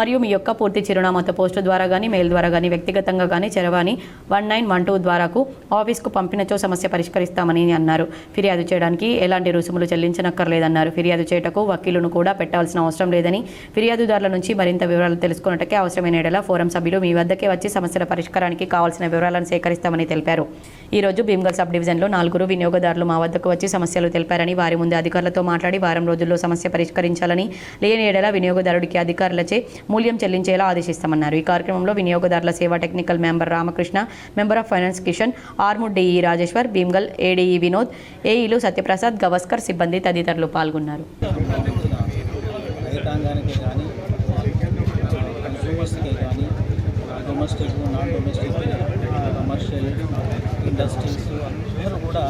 మరియు మీ యొక్క పూర్తి చిరునామాతో పోస్టు ద్వారా కానీ, మెయిల్ ద్వారా కానీ, వ్యక్తిగతంగా కానీ చరవాణి 1912 ద్వారాకు ఆఫీస్కు పంపినచో సమస్య పరిష్కరిస్తామని అన్నారు. ఫిర్యాదు చేయడానికి ఎలాంటి రుసుములు చెల్లించనక్కర్లేదన్నారు. ఫిర్యాదు చేయటకు వకీలును కూడా పెట్టాల్సిన అవసరం లేదని, ఫిర్యాదుదారుల నుంచి మరింత వివరాలు తెలుసుకున్నట్టుకే అవసరమైన ఎడల ఫోరం సభ్యులు మీ వద్దకే వచ్చి సమస్యల పరిష్కారానికి కావాల్సిన వివరాలను సేకరిస్తామని తెలిపారు. ఈరోజు భీమ్గల్ సబ్ డివిజన్లో 4 వినియోగదారులు మా వద్దకు వచ్చి సమస్యలు తెలిపారని, వారి ముందే అధికారులతో మాట్లాడి వారం రోజుల్లో సమస్య పరిష్కరించాలని, లేని ఎడల వినియోగదారుడికి అధికారులచే మూల్యం చెల్లించేలా ఆదేశిస్తామన్నారు. ఈ కార్యక్రమంలో వినియోగదారుల సేవా technical member Ramakrishna, member of finance Kishan, Armur DE Rajeshwar, Bheemgal ADE Vinod, ఏఈలు సత్యప్రసాద్, గవస్కర్, సిబ్బంది తదితరులు పాల్గొన్నారు. రైతాంగానికి కానీ, కన్స్యూమర్స్కి కానీ, domestic, non domestic, commercial industries అందరూ కూడా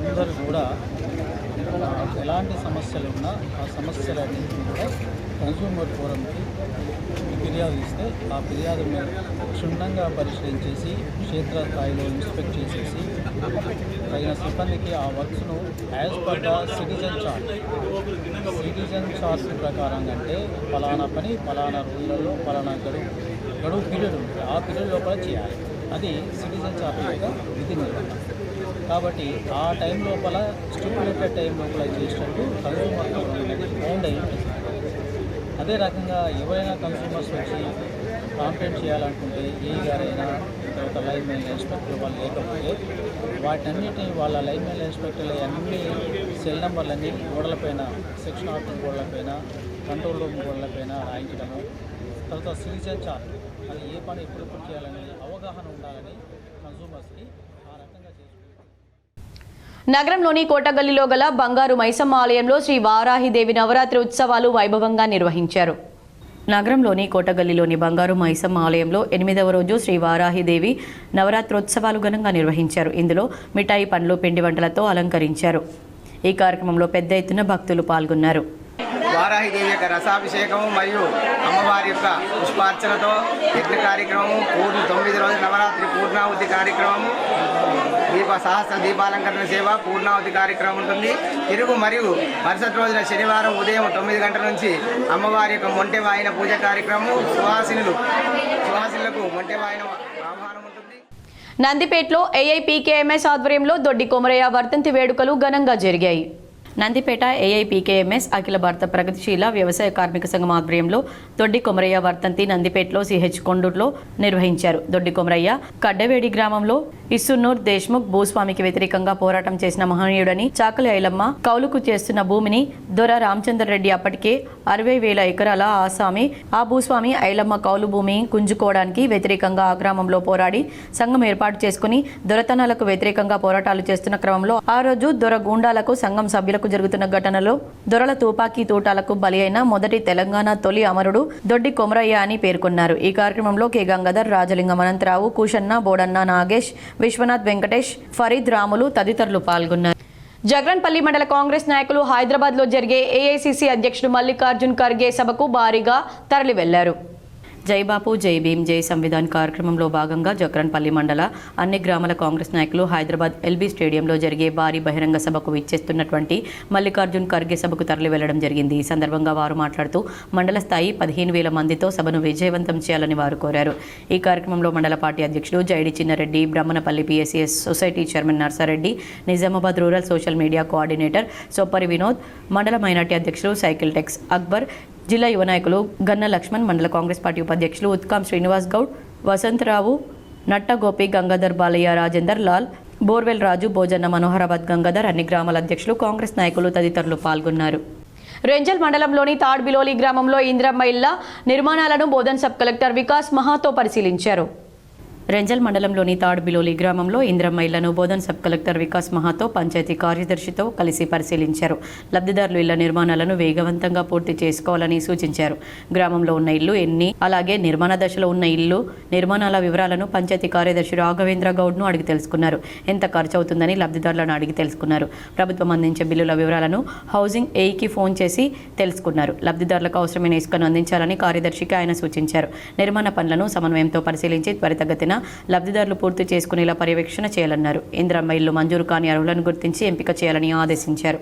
అందరూ కూడా ఎలాంటి సమస్యలు ఉన్నా ఆ సమస్యలన్నింటినీ కూడా కన్స్యూమర్ ఫోరంకి ఫిర్యాదు ఇస్తే ఆ ఫిర్యాదు క్షుణ్ణంగా పరిశీలించేసి క్షేత్రస్థాయిలో ఇన్స్పెక్ట్ చేసేసి తగిన సిబ్బందికి ఆ వర్క్స్ను as per the citizen chart ప్రకారం అంటే ఫలానా పని ఫలానా రోజులలో ఫలానా గడువు పీరియడ్ ఉంటుంది, ఆ పీరియడ్ లోపల చేయాలి. అది సిటిజన్ చార్టర్ యొక్క విధి నిర్వహణ. కాబట్టి ఆ టైం లోపల స్టిపులేటెడ్ టైం లోపల చేసినట్టు కన్సూమర్ ఫోరం అనేది బౌండ్ అయి ఉంటుంది. అదే రకంగా ఎవరైనా కన్సూమర్స్ వచ్చి కాంప్లైంట్ చేయాలనుకుంటే ఏ గారైనా తర్వాత లైన్ మెయిన్ ఇన్స్పెక్టర్ వాళ్ళు లేకపోతే వాటన్నిటిని వాళ్ళ లైన్ మెయిన్ ఇన్స్పెక్టర్లు అన్ని సెల్ నెంబర్లన్నీ గోడలపైన, సెక్షన్ ఆఫీస్ గోడలపైన, కంట్రోల్ రూమ్ గోడలపైన రాయించడము. తర్వాత సిటిజన్ చార్ట్ అది ఏ పని ఎప్పుడు చేయాలని అవగాహన ఉండాలని కన్సూమర్స్కి ఆ రకంగా చేసుకుంటారు. నగరంలోని కోటగల్లీలో గల బంగారు మైసమ్మ ఆలయంలో శ్రీ వారాహిదేవి నవరాత్రి ఉత్సవాలు వైభవంగా నిర్వహించారు. నగరంలోని కోటగల్లీలోని బంగారు మైసమ్మ ఆలయంలో 8వ రోజు శ్రీ వారాహిదేవి నవరాత్రోత్సవాలు ఘనంగా నిర్వహించారు. ఇందులో మిఠాయి, పండ్లు, పిండి వంటలతో అలంకరించారు. ఈ కార్యక్రమంలో పెద్ద ఎత్తున భక్తులు పాల్గొన్నారు. వారాహిదేవి యొక్క రసాభిషేకము మరియు అమ్మవారి యొక్క పుష్పార్చనతో యజ్ఞ కార్యక్రమము, 9 రోజుల నవరాత్రి పూర్ణాహుతి కార్యక్రమము, సహస్ర దీపాలంకరణ సేవ, పూర్ణాహుతి కార్యక్రమం ఉంటుంది. తిరుగు మరియు మరుసటి రోజున శనివారం ఉదయం 9 గంటల నుంచి అమ్మవారి యొక్క మొంటె వాయిన పూజ కార్యక్రమం, సుహాసినులకు మొంటె వాయిన ఆహ్వానం ఉంటుంది. నందిపేటలో ఏఐపీకేఎంఎస్ ఆధ్వర్యంలో దొడ్డి కొమరయ్య వర్ధంతి వేడుకలు ఘనంగా జరిగాయి. నందిపేట ఏఐపీకేఎంఎస్ అఖిల భారత ప్రగతిశీల వ్యవసాయ కార్మిక సంఘం ఆధ్వర్యంలో దొడ్డి కొమరయ్య వర్ధంతి నందిపేటలో సిహెచ్ కొండూరులో నిర్వహించారు. దొడ్డి కొమరయ్య కడ్డవేడి గ్రామంలో ఇస్సున్నూర్ దేశ్ముఖ్ భూస్వామికి వ్యతిరేకంగా పోరాటం చేసిన మహనీయుడని, చాకలి ఐలమ్మ కౌలుకు చేస్తున్న భూమిని దొర రామచంద్ర రెడ్డి అప్పటికే 60,000 ఎకరాల ఆ భూస్వామి ఐలమ్మ కౌలు భూమి గుంజుకోవడానికి వ్యతిరేకంగా ఆ గ్రామంలో పోరాడి సంఘం ఏర్పాటు చేసుకుని దొరతనాలకు వ్యతిరేకంగా పోరాటాలు చేస్తున్న క్రమంలో ఆ రోజు దొర గూండాలకు సంఘం సభ్యులకు జరుగుతున్న ఘటనలో దొరల తుపాకీ తూటాలకు బలి అయిన మొదటి తెలంగాణ తొలి అమరుడు దొడ్డి కొమరయ్య అని పేర్కొన్నారు. ఈ కార్యక్రమంలో కె గంగాధర్, రాజలింగం అనంతరావు, కూషన్న, బోడన్న, నాగేష్, విశ్వనాథ్, వెంకటేష్, ఫరీద్, రాములు తదితరులు పాల్గొన్నారు. జగన్పల్లి మండల కాంగ్రెస్ నాయకులు హైదరాబాద్లో జరిగే ఏఐసిసి అధ్యక్షుడు మల్లికార్జున్ ఖర్గే సభకు భారీగా తరలి వెళ్లారు. జై బాపు, జై భీమ్, జై సంవిధాన్ కార్యక్రమంలో భాగంగా జగన్పల్లి మండల అన్ని గ్రామాల కాంగ్రెస్ నాయకులు హైదరాబాద్ ఎల్బీ స్టేడియంలో జరిగే భారీ బహిరంగ సభకు విచ్చేస్తున్నటువంటి మల్లికార్జున్ ఖర్గే సభకు తరలి వెళ్లడం జరిగింది. ఈ సందర్భంగా వారు మాట్లాడుతూ మండల స్థాయి 15,000 మందితో సభను విజయవంతం చేయాలని వారు కోరారు. ఈ కార్యక్రమంలో మండల పార్టీ అధ్యక్షుడు జైడి Chinnareddy, Brahmanapalli PSCS society chairman Narsareddy, Nizamabad rural social media coordinator Sopari Vinod, మండల మైనార్టీ అధ్యక్షుడు సైకిల్ టెక్స్ అక్బర్, జిల్లా యువ నాయకులు గన్న లక్ష్మణ్, మండల కాంగ్రెస్ పార్టీ ఉపాధ్యక్షులు ఉత్కాం శ్రీనివాస్ గౌడ్, వసంతరావు, నట్ట గోపి, గంగాధర్ బాలయ్య, రాజేందర్ లాల్, బోర్వెల్ రాజు, భోజన్న, మనోహరాబాద్ గంగాధర్, అన్ని గ్రామాల అధ్యక్షులు, కాంగ్రెస్ నాయకులు తదితరులు పాల్గొన్నారు. రెంజల్ మండలంలోని తాడ్బిలోలి గ్రామంలో ఇందిరమ్మ ఇళ్ల నిర్మాణాలను బోధన్ సబ్ కలెక్టర్ వికాస్ మహాతో పరిశీలించారు. రెంజల్ మండలంలోని తాడ్బిలోలి గ్రామంలో ఇందిరమ్మ ఇళ్లను బోధన్ సబ్ కలెక్టర్ వికాస్ మహాతో పంచాయతీ కార్యదర్శితో కలిసి పరిశీలించారు. లబ్ధిదారులు ఇళ్ల నిర్మాణాలను వేగవంతంగా పూర్తి చేసుకోవాలని సూచించారు. గ్రామంలో ఉన్న ఇల్లు ఎన్ని, అలాగే నిర్మాణ దశలో ఉన్న ఇల్లు నిర్మాణాల వివరాలను పంచాయతీ కార్యదర్శి రాఘవేంద్ర గౌడ్ను అడిగి తెలుసుకున్నారు. ఎంత ఖర్చు అవుతుందని లబ్ధిదారులను అడిగి తెలుసుకున్నారు. ప్రభుత్వం అందించే బిల్లుల వివరాలను హౌసింగ్ ఏఈకి ఫోన్ చేసి తెలుసుకున్నారు. లబ్ధిదారులకు అవసరమైన ఇసుకను అందించాలని కార్యదర్శికి ఆయన సూచించారు. నిర్మాణ పనులను సమన్వయంతో పరిశీలించి త్వరితగతిన లబ్ధిదారులు పూర్తి చేసుకునేలా పర్యవేక్షణ చేయాలన్నారు. ఇందిరమ్మ ఇల్లు మంజూరు కాని అర్హులను గుర్తించి ఎంపిక చేయాలని ఆదేశించారు.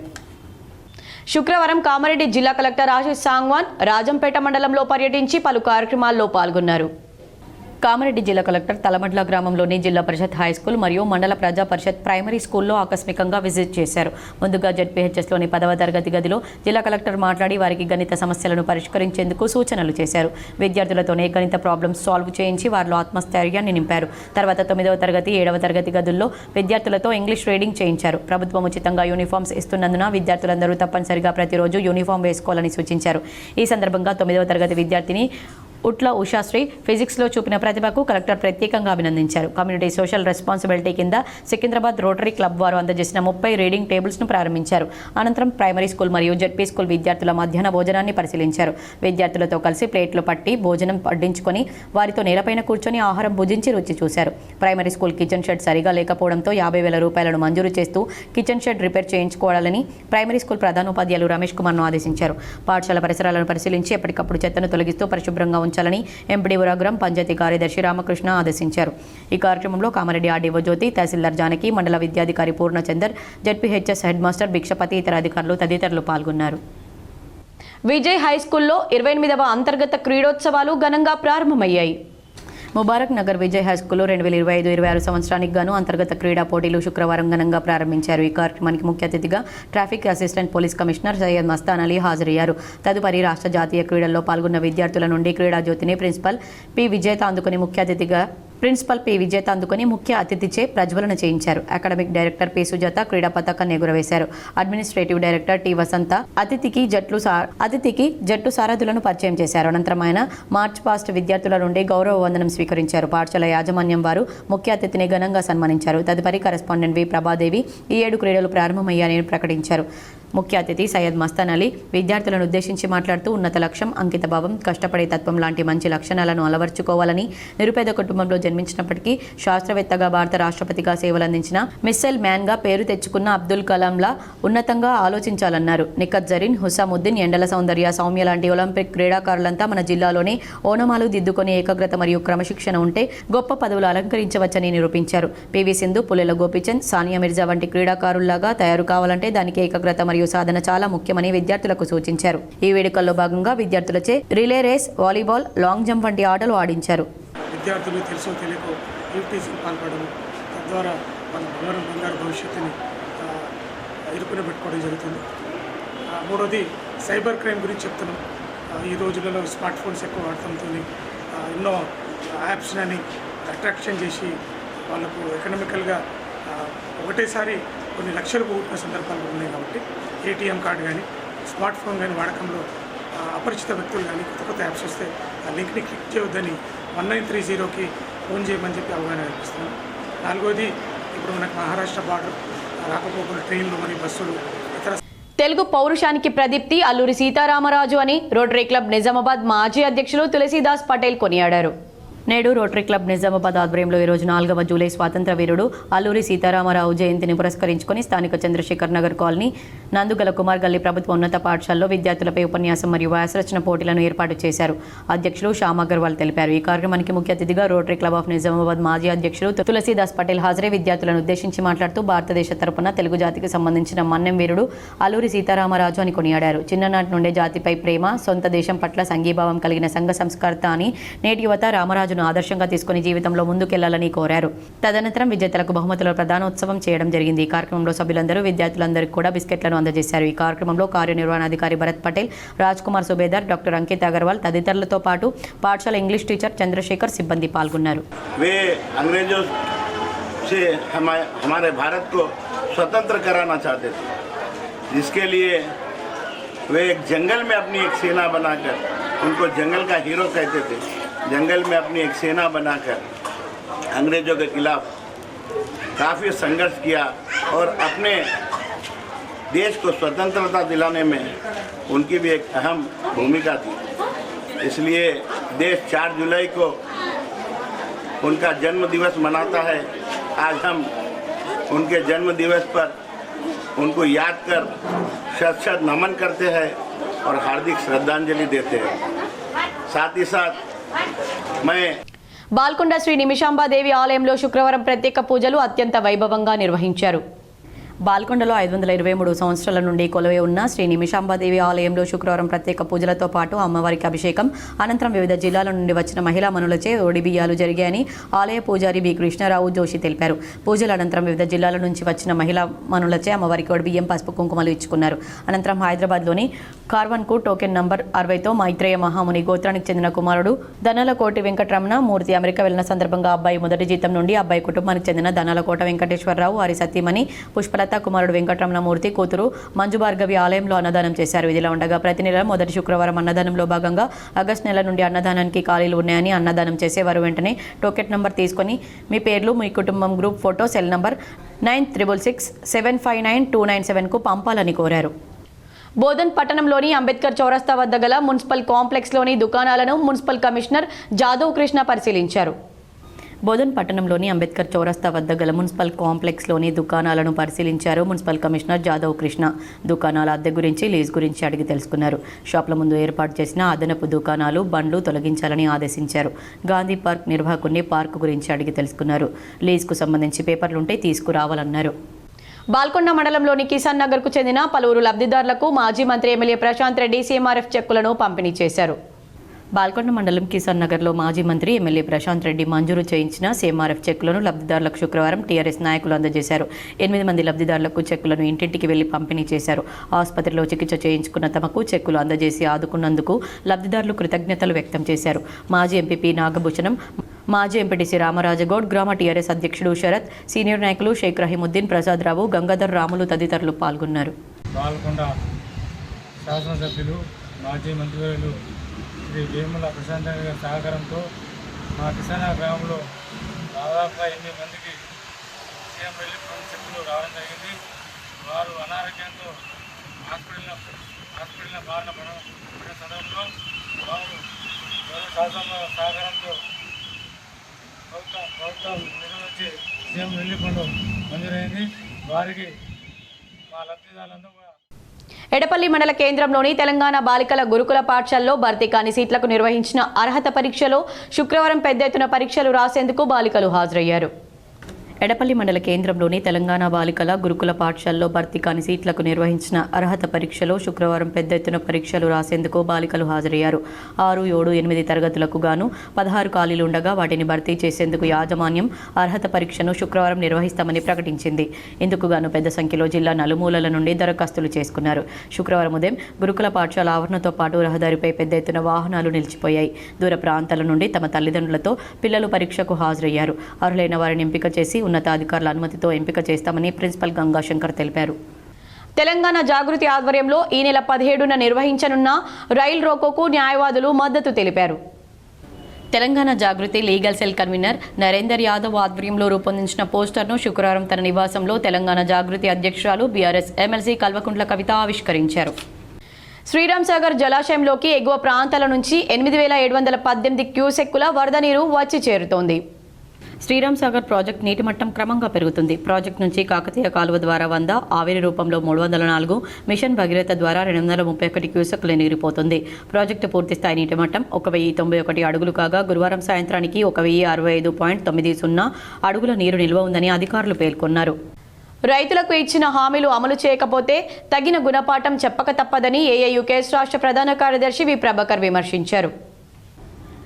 శుక్రవారం కామారెడ్డి జిల్లా కలెక్టర్ ఆశీష్ సాంగ్వాన్ రాజంపేట మండలంలో పర్యటించి పలు కార్యక్రమాల్లో పాల్గొన్నారు. కామారెడ్డి జిల్లా కలెక్టర్ తలమడ్ల గ్రామంలోని జిల్లా పరిషత్ హై స్కూల్ మరియు మండల ప్రజా పరిషత్ ప్రైమరీ స్కూల్లో ఆకస్మికంగా విజిట్ చేశారు. ముందుగా జెడ్పీహెచ్ఎస్లోని 10వ తరగతి గదిలో జిల్లా కలెక్టర్ మాట్లాడి వారికి గణిత సమస్యలను పరిష్కరించేందుకు సూచనలు చేశారు. విద్యార్థులతోనే గణిత ప్రాబ్లమ్స్ సాల్వ్ చేయించి వారిలో ఆత్మస్థైర్యాన్ని నింపారు. తర్వాత 9వ తరగతి 7వ తరగతి గదుల్లో విద్యార్థులతో ఇంగ్లీష్ రీడింగ్ చేయించారు. ప్రభుత్వం ఉచితంగా యూనిఫామ్స్ ఇస్తున్నందున విద్యార్థులందరూ తప్పనిసరిగా ప్రతిరోజు యూనిఫామ్ వేసుకోవాలని సూచించారు. ఈ సందర్భంగా 9వ తరగతి విద్యార్థిని ఉట్ల ఉషాశ్రీ ఫిజిక్స్లో చూపిన ప్రతిభకు కలెక్టర్ ప్రత్యేకంగా అభినందించారు. కమ్యూనిటీ సోషల్ రెస్పాన్సిబిలిటీ కింద సికింద్రాబాద్ రోటరీ క్లబ్ వారు అందజేసిన 30 రీడింగ్ టేబుల్స్ను ప్రారంభించారు. అనంతరం ప్రైమరీ స్కూల్ మరియు జెడ్పీ స్కూల్ విద్యార్థుల మధ్యాహ్న భోజనాన్ని పరిశీలించారు. విద్యార్థులతో కలిసి ప్లేట్లు పట్టి భోజనం వడ్డించుకొని వారితో నేలపైన కూర్చొని ఆహారం భుజించి రుచి చూశారు. ప్రైమరీ స్కూల్ కిచెన్ షెడ్ సరిగా లేకపోవడంతో 50,000 రూపాయలను మంజూరు చేస్తూ కిచెన్ షెడ్ రిపేర్ చేయించుకోవాలని ప్రైమరీ స్కూల్ ప్రధానోపాధ్యాయులు రమేష్ కుమార్ను ఆదేశించారు. పాఠశాల పరిసరాలను పరిశీలించి ఎప్పటికప్పుడు చెత్తను తొలగిస్తూ పరిశుభ్రంగా ఉంచాలని ఎంపీడీ ఉరాగ్రం పంచాయతీ కార్యదర్శి రామకృష్ణ ఆదేశించారు. ఈ కార్యక్రమంలో కామారెడ్డి ఆర్డీఓ జ్యోతి, తహసీల్దార్ జానకి, మండల విద్యాధికారి Purnachander, ZPHS head master Bhikshapathi, ఇతర అధికారులు తదితరులు పాల్గొన్నారు. విజయ్ హై స్కూల్లో 28వ అంతర్గత క్రీడోత్సవాలు ఘనంగా ప్రారంభమయ్యాయి. ముబారక్ నగర్ విజయ్ హై స్కూల్లో 2025-26 సంవత్సరానికి గాను అంతర్గత క్రీడా పోటీలు శుక్రవారం ఘనంగా ప్రారంభించారు. ఈ కార్యక్రమానికి ముఖ్య అతిథిగా traffic assistant police commissioner Syed Mastan Ali హాజరయ్యారు. తదుపరి రాష్ట్ర జాతీయ క్రీడల్లో పాల్గొన్న విద్యార్థుల నుండి క్రీడా జ్యోతిని ప్రిన్సిపల్ పి విజేత అందుకుని ముఖ్య అతిథిచే ప్రజ్వలన చేయించారు. అకాడమిక్ డైరెక్టర్ పి సుజాత క్రీడా పతాకాన్ని ఎగురవేశారు. అడ్మినిస్ట్రేటివ్ డైరెక్టర్ టి వసంత అతిథికి జట్టు సారథులను పరిచయం చేశారు. అనంతరం ఆయన మార్చ్ పాస్ట్ విద్యార్థుల నుండి గౌరవ వందనం స్వీకరించారు. పాఠశాల యాజమాన్యం వారు ముఖ్య అతిథిని ఘనంగా సన్మానించారు. తదుపరి కరెస్పాండెంట్ వి ప్రభాదేవి ఈ 7 క్రీడలు ప్రారంభమయ్యాయని ప్రకటించారు. ముఖ్య అతిథి సయ్యద్ మస్తాన్ అలీ విద్యార్థులను ఉద్దేశించి మాట్లాడుతూ ఉన్నత లక్ష్యం, అంకితభావం, కష్టపడే తత్వం లాంటి మంచి లక్షణాలను అలవర్చుకోవాలని, నిరుపేద కుటుంబంలో జన్మించినప్పటికీ శాస్త్రవేత్తగా, భారత రాష్ట్రపతిగా సేవలందించిన మిస్సైల్ మ్యాన్గా పేరు తెచ్చుకున్న అబ్దుల్ కలాంలా ఉన్నతంగా ఆలోచించాలన్నారు. నిఖత్ జరీన్, హుసాముద్దీన్, ఎండల సౌందర్య, సౌమ్య లాంటి ఒలింపిక్ క్రీడాకారులంతా మన జిల్లాలోనే ఓనమాలు దిద్దుకొని ఏకాగ్రత మరియు క్రమశిక్షణ ఉంటే గొప్ప పదవులు అలంకరించవచ్చని నిరూపించారు. పివి సింధు, పుల్లెల గోపీచంద్, సానియా మిర్జా వంటి క్రీడాకారుల్లాగా తయారు కావాలంటే దానికి ఏకాగ్రత మరియు సాధన చాలా ముఖ్యమని విద్యార్థులకు సూచించారు. ఈ వేడుకల్లో భాగంగా విద్యార్థులచే relay race, volleyball, long jump వంటి ఆటలు ఆడించారు. విద్యార్థులు తెలుసో తెలియకో యూటీసీకి పాల్పడము, తద్వారా వాళ్ళ బంగారు భవిష్యత్తుని ఇరుకున పెట్టుకోవడం జరుగుతుంది. మూడోది సైబర్ క్రైమ్ గురించి చెప్తున్నాం. ఈ రోజులలో స్మార్ట్ ఫోన్స్ ఎక్కువ వాడటంతో ఎన్నో యాప్స్ని అట్రాక్షన్ చేసి వాళ్ళకు ఎకనామికల్గా ఒకటేసారి కొన్ని లక్షలు పోగొట్టిన సందర్భాలు ఉన్నాయి. కాబట్టి ఏటీఎం కార్డు కానీ స్మార్ట్ ఫోన్ కానీ వాడకంలో అపరిచిత వ్యక్తులు కానీ కొత్త యాప్స్ వస్తే ఆ లింక్ని క్లిక్ చేయొద్దని 1930కి ఫోన్ చేయమని చెప్పి అవగాహన కల్పిస్తున్నాను. నాలుగోది ఇప్పుడు మనకు మహారాష్ట్ర బార్డర్ రాకపోకలు, ట్రైన్లు మరియు బస్సులు ఇతర తెలుగు పౌరుషానికి ప్రదీప్తి అల్లూరి సీతారామరాజు అని రోటరీ క్లబ్ నిజామాబాద్ మాజీ అధ్యక్షులు తులసీదాస్ పటేల్ కొనియాడారు. నేడు రోటరీ క్లబ్ నిజామాబాద్ ఆధ్వర్యంలో ఈరోజు 4వ జూలై స్వాతంత్ర వీరుడు అల్లూరి సీతారామరావు జయంతిని పురస్కరించుకొని స్థానిక చంద్రశేఖర్ నగర్ కాలనీ నందుగల కుమార్ గల్లీ ప్రభుత్వ ఉన్నత పాఠశాలలో విద్యార్థులపై ఉపన్యాసం మరియు వ్యాసరచన పోటీలను ఏర్పాటు చేశారు. అధ్యక్షులు శ్యామ్ అగర్వాల్ తెలిపారు. ఈ కార్యక్రమానికి ముఖ్య అతిథిగా రోటరీ క్లబ్ ఆఫ్ నిజామాబాద్ మాజీ అధ్యక్షులు తులసీదాస్ పటేల్ హాజరై విద్యార్థులను ఉద్దేశించి మాట్లాడుతూ భారతదేశ తరపున తెలుగు జాతికి సంబంధించిన మన్నెం వీరుడు అల్లూరి సీతారామరాజు అని కొనియాడారు. చిన్ననాటి నుండే జాతిపై ప్రేమ, సొంత దేశం పట్ల సంఘీభావం కలిగిన సంఘ సంస్కర్త అని నేటి యువత రామరాజు ఆదర్శంగా తీసుకుని జీవితంలో ముందుకెళ్లాలని కోరారు. తదనంతరం విజేతలకు బహుమతుల ప్రదానోత్సవం చేయడం జరిగింది. ఈ కార్యక్రమంలో సభ్యులందరూ విద్యార్థులందరికీ కూడా బిస్కెట్లను అందజేశారు. ఈ కార్యక్రమంలో కార్యనిర్వహణాధికారి భరత్ పటేల్, రాజ్ కుమార్ సుబేదార్, డాక్టర్ అంకిత్ అగర్వాల్ తదితరులతో పాటు పాఠశాల ఇంగ్లీష్ టీచర్ చంద్రశేఖర్ సిబ్బంది పాల్గొన్నారు. हमारे भारत को स्वतंत्र कराना चाहते थे, जिसके लिए वे एक जंगल में अपनी एक सेना बनाकर, उनको जंगल का हीरो कहते थे, जंगल में अपनी एक सेना बनाकर अंग्रेज़ों के खिलाफ काफ़ी संघर्ष किया और अपने देश को स्वतंत्रता दिलाने में उनकी भी एक अहम भूमिका थी. इसलिए देश 4 जुलाई को उनका जन्म दिवस मनाता है. आज हम उनके जन्म दिवस पर उनको याद कर शत नमन करते हैं और हार्दिक श्रद्धांजलि देते हैं. साथ ही साथ బాల్కొండ శ్రీ నిమిషాంబాదేవి ఆలయంలో శుక్రవారం ప్రత్యేక పూజలు అత్యంత వైభవంగా నిర్వహించారు. బాల్కొండలో 523 సంవత్సరాల నుండి కొలువై ఉన్న శ్రీ నిమిషాంబాదేవి ఆలయంలో శుక్రవారం ప్రత్యేక పూజలతో పాటు అమ్మవారికి అభిషేకం, అనంతరం వివిధ జిల్లాల నుండి వచ్చిన మహిళా మనులచే ఒడిబియ్యాలు జరిగాయని ఆలయ పూజారి బి కృష్ణారావు జోషి తెలిపారు. పూజల అనంతరం వివిధ జిల్లాల నుంచి వచ్చిన మహిళా మనులచే అమ్మవారికి ఒడిబియ్యం, పసుపు, కుంకుమలు ఇచ్చుకున్నారు. అనంతరం హైదరాబాద్లోని కార్వన్కు టోకెన్ నంబర్ 60తో మైత్రేయ మహాముని గోత్రానికి చెందిన కుమారుడు దనలకోటి వెంకటరమణ మూర్తి అమెరికా వెళ్లిన సందర్భంగా అబ్బాయి మొదటి జీతం నుండి అబ్బాయి కుటుంబానికి చెందిన దనలకోట వెంకటేశ్వరరావు, వారి సతీమణి పుష్పలత, కుమారుడు వెంకటరమణమూర్తి, కూతురు మంజు భార్గవి ఆలయంలో అన్నదానం చేశారు. ఇదిలా ఉండగా ప్రతి నెల మొదటి శుక్రవారం అన్నదానంలో భాగంగా ఆగస్టు నెల నుండి అన్నదానానికి ఖాళీలు ఉన్నాయని అన్నదానం చేసేవారు వెంటనే టోకెట్ నంబర్ తీసుకొని మీ పేర్లు, మీ కుటుంబం గ్రూప్ ఫోటో, సెల్ నంబర్ 9667599297కు పంపాలని కోరారు. బోధన్ పట్టణంలోని అంబేద్కర్ చౌరస్తా వద్ద గల మున్సిపల్ కాంప్లెక్స్లోని దుకాణాలను మున్సిపల్ కమిషనర్ జాదవ్ కృష్ణ పరిశీలించారు. బోధన్ పట్టణంలోని అంబేద్కర్ చౌరస్తా వద్ద గల మున్సిపల్ కాంప్లెక్స్లోని దుకాణాలను పరిశీలించారు మున్సిపల్ కమిషనర్ జాదవ్ కృష్ణ. దుకాణాల అద్దె గురించి, లీజ్ గురించి అడిగి తెలుసుకున్నారు. షాప్ల ముందు ఏర్పాటు చేసిన అదనపు దుకాణాలు, బండ్లు తొలగించాలని ఆదేశించారు. గాంధీ పార్క్ నిర్వాహకుడిని పార్కు గురించి అడిగి తెలుసుకున్నారు. లీజ్కు సంబంధించి పేపర్లుంటే తీసుకురావాలన్నారు. బాల్కొండ మండలంలోని కిసాన్ నగర్కు చెందిన పలువురు లబ్ధిదారులకు మాజీ మంత్రి ఎమ్మెల్యే ప్రశాంత్ రెడ్డి సీఎంఆర్ఎఫ్ చెక్కులను పంపిణీ చేశారు. బాల్కొండ మండలం కిసాన్ నగర్లో మాజీ మంత్రి ఎమ్మెల్యే ప్రశాంత్ రెడ్డి మంజూరు చేయించిన సీఎంఆర్ఎఫ్ చెక్కులను లబ్ధిదారులకు శుక్రవారం టీఆర్ఎస్ నాయకులు అందజేశారు. 8 మంది లబ్ధిదారులకు చెక్కులను ఇంటింటికి వెళ్లి పంపిణీ చేశారు. ఆసుపత్రిలో చికిత్స చేయించుకున్న తమకు చెక్కులు అందజేసి ఆదుకున్నందుకు లబ్ధిదారులు కృతజ్ఞతలు వ్యక్తం చేశారు. మాజీ ఎంపీపీ నాగభూషణం, మాజీ ఎంపీటీసీ రామరాజగౌడ్, గ్రామ టీఆర్ఎస్ అధ్యక్షుడు శరత్, సీనియర్ నాయకులు షేక్ రహీముద్దీన్, ప్రసాద్ రావు, గంగాధర్ రాములు తదితరులు పాల్గొన్నారు. బాల్కొండ శాసనసభ్యులు మాజీ మంత్రివర్యులు శ్రీ వేముల ప్రశాంత్ రెడ్డి గారి సహకారంతో మా కిసానా గ్రామంలో దాదాపుగా 8 మందికి సీఎం రిలీఫ్ ఫండ్ చెక్కులు రావడం జరిగింది. వారు అనారోగ్యంతో హాస్పిటల్ బారిన పడిన సమయంలో వారు శాసన సహకారంతో ప్రభుత్వం నిర్వహించి సీఎం రిలీఫ్ ఫండ్ మంజూరైంది. వారికి మా లబ్ధిదారులందరూ ఎడపల్లి మండల కేంద్రంలోని తెలంగాణ బాలికల గురుకుల పాఠశాలలో భర్తీ కాని సీట్లకు నిర్వహించిన అర్హత పరీక్షలో శుక్రవారం పెద్ద ఎత్తున పరీక్షలు రాసేందుకు బాలికలు హాజరయ్యారు. ఎడపల్లి మండల కేంద్రంలోని తెలంగాణ బాలికల గురుకుల పాఠశాలలో భర్తీ కాని సీట్లకు నిర్వహించిన అర్హత పరీక్షలో శుక్రవారం పెద్ద ఎత్తున పరీక్షలు రాసేందుకు బాలికలు హాజరయ్యారు. 6, 7, 8 తరగతులకు గాను 16 ఖాళీలు ఉండగా వాటిని భర్తీ చేసేందుకు యాజమాన్యం అర్హత పరీక్షను శుక్రవారం నిర్వహిస్తామని ప్రకటించింది. ఇందుకు గాను పెద్ద సంఖ్యలో జిల్లా నలుమూలల నుండి దరఖాస్తులు చేసుకున్నారు. శుక్రవారం ఉదయం గురుకుల పాఠశాల ఆవరణతో పాటు రహదారిపై పెద్ద ఎత్తున వాహనాలు నిలిచిపోయాయి. దూర ప్రాంతాల నుండి తమ తల్లిదండ్రులతో పిల్లలు పరీక్షకు హాజరయ్యారు. అర్హులైన వారిని ఎంపిక చేసి ఉన్నతాధికారుల అనుమతితో ఎంపిక చేస్తామని ప్రిన్సిపల్ గంగాశంకర్ తెలిపారు. తెలంగాణ జాగృతి ఆధ్వర్యంలో ఈ నెల 17న నిర్వహించనున్న రైల్ రోకోకు న్యాయవాదులు మద్దతు తెలిపారు. Telangana Jagruthi legal cell convener Narender Yadav ఆధ్వర్యంలో రూపొందించిన పోస్టర్ను శుక్రవారం తన నివాసంలో తెలంగాణ జాగృతి అధ్యక్షురాలు బీఆర్ఎస్ ఎమ్మెల్సీ కల్వకుంట్ల కవిత ఆవిష్కరించారు. శ్రీరామ్ సాగర్ జలాశయంలోకి ఎగువ ప్రాంతాల నుంచి 8,718 క్యూసెక్కుల వరద నీరు వచ్చి చేరుతోంది. శ్రీరామ్ సాగర్ ప్రాజెక్టు నీటి మట్టం క్రమంగా పెరుగుతుంది. ప్రాజెక్టు నుంచి కాకతీయ కాలువ ద్వారా 100, ఆవిరి రూపంలో 304, మిషన్ భగీరథ ద్వారా 231 క్యూసెక్కుల నీరిపోతుంది. ప్రాజెక్టు పూర్తిస్థాయి నీటి మట్టం 1,091 అడుగులు కాగా గురువారం సాయంత్రానికి 1,065.90 అడుగుల నీరు నిల్వ ఉందని అధికారులు పేర్కొన్నారు. రైతులకు ఇచ్చిన హామీలు అమలు చేయకపోతే తగిన గుణపాఠం చెప్పక తప్పదని ఏఐయుకేఎస్ రాష్ట్ర ప్రధాన కార్యదర్శి వి ప్రభాకర్ విమర్శించారు.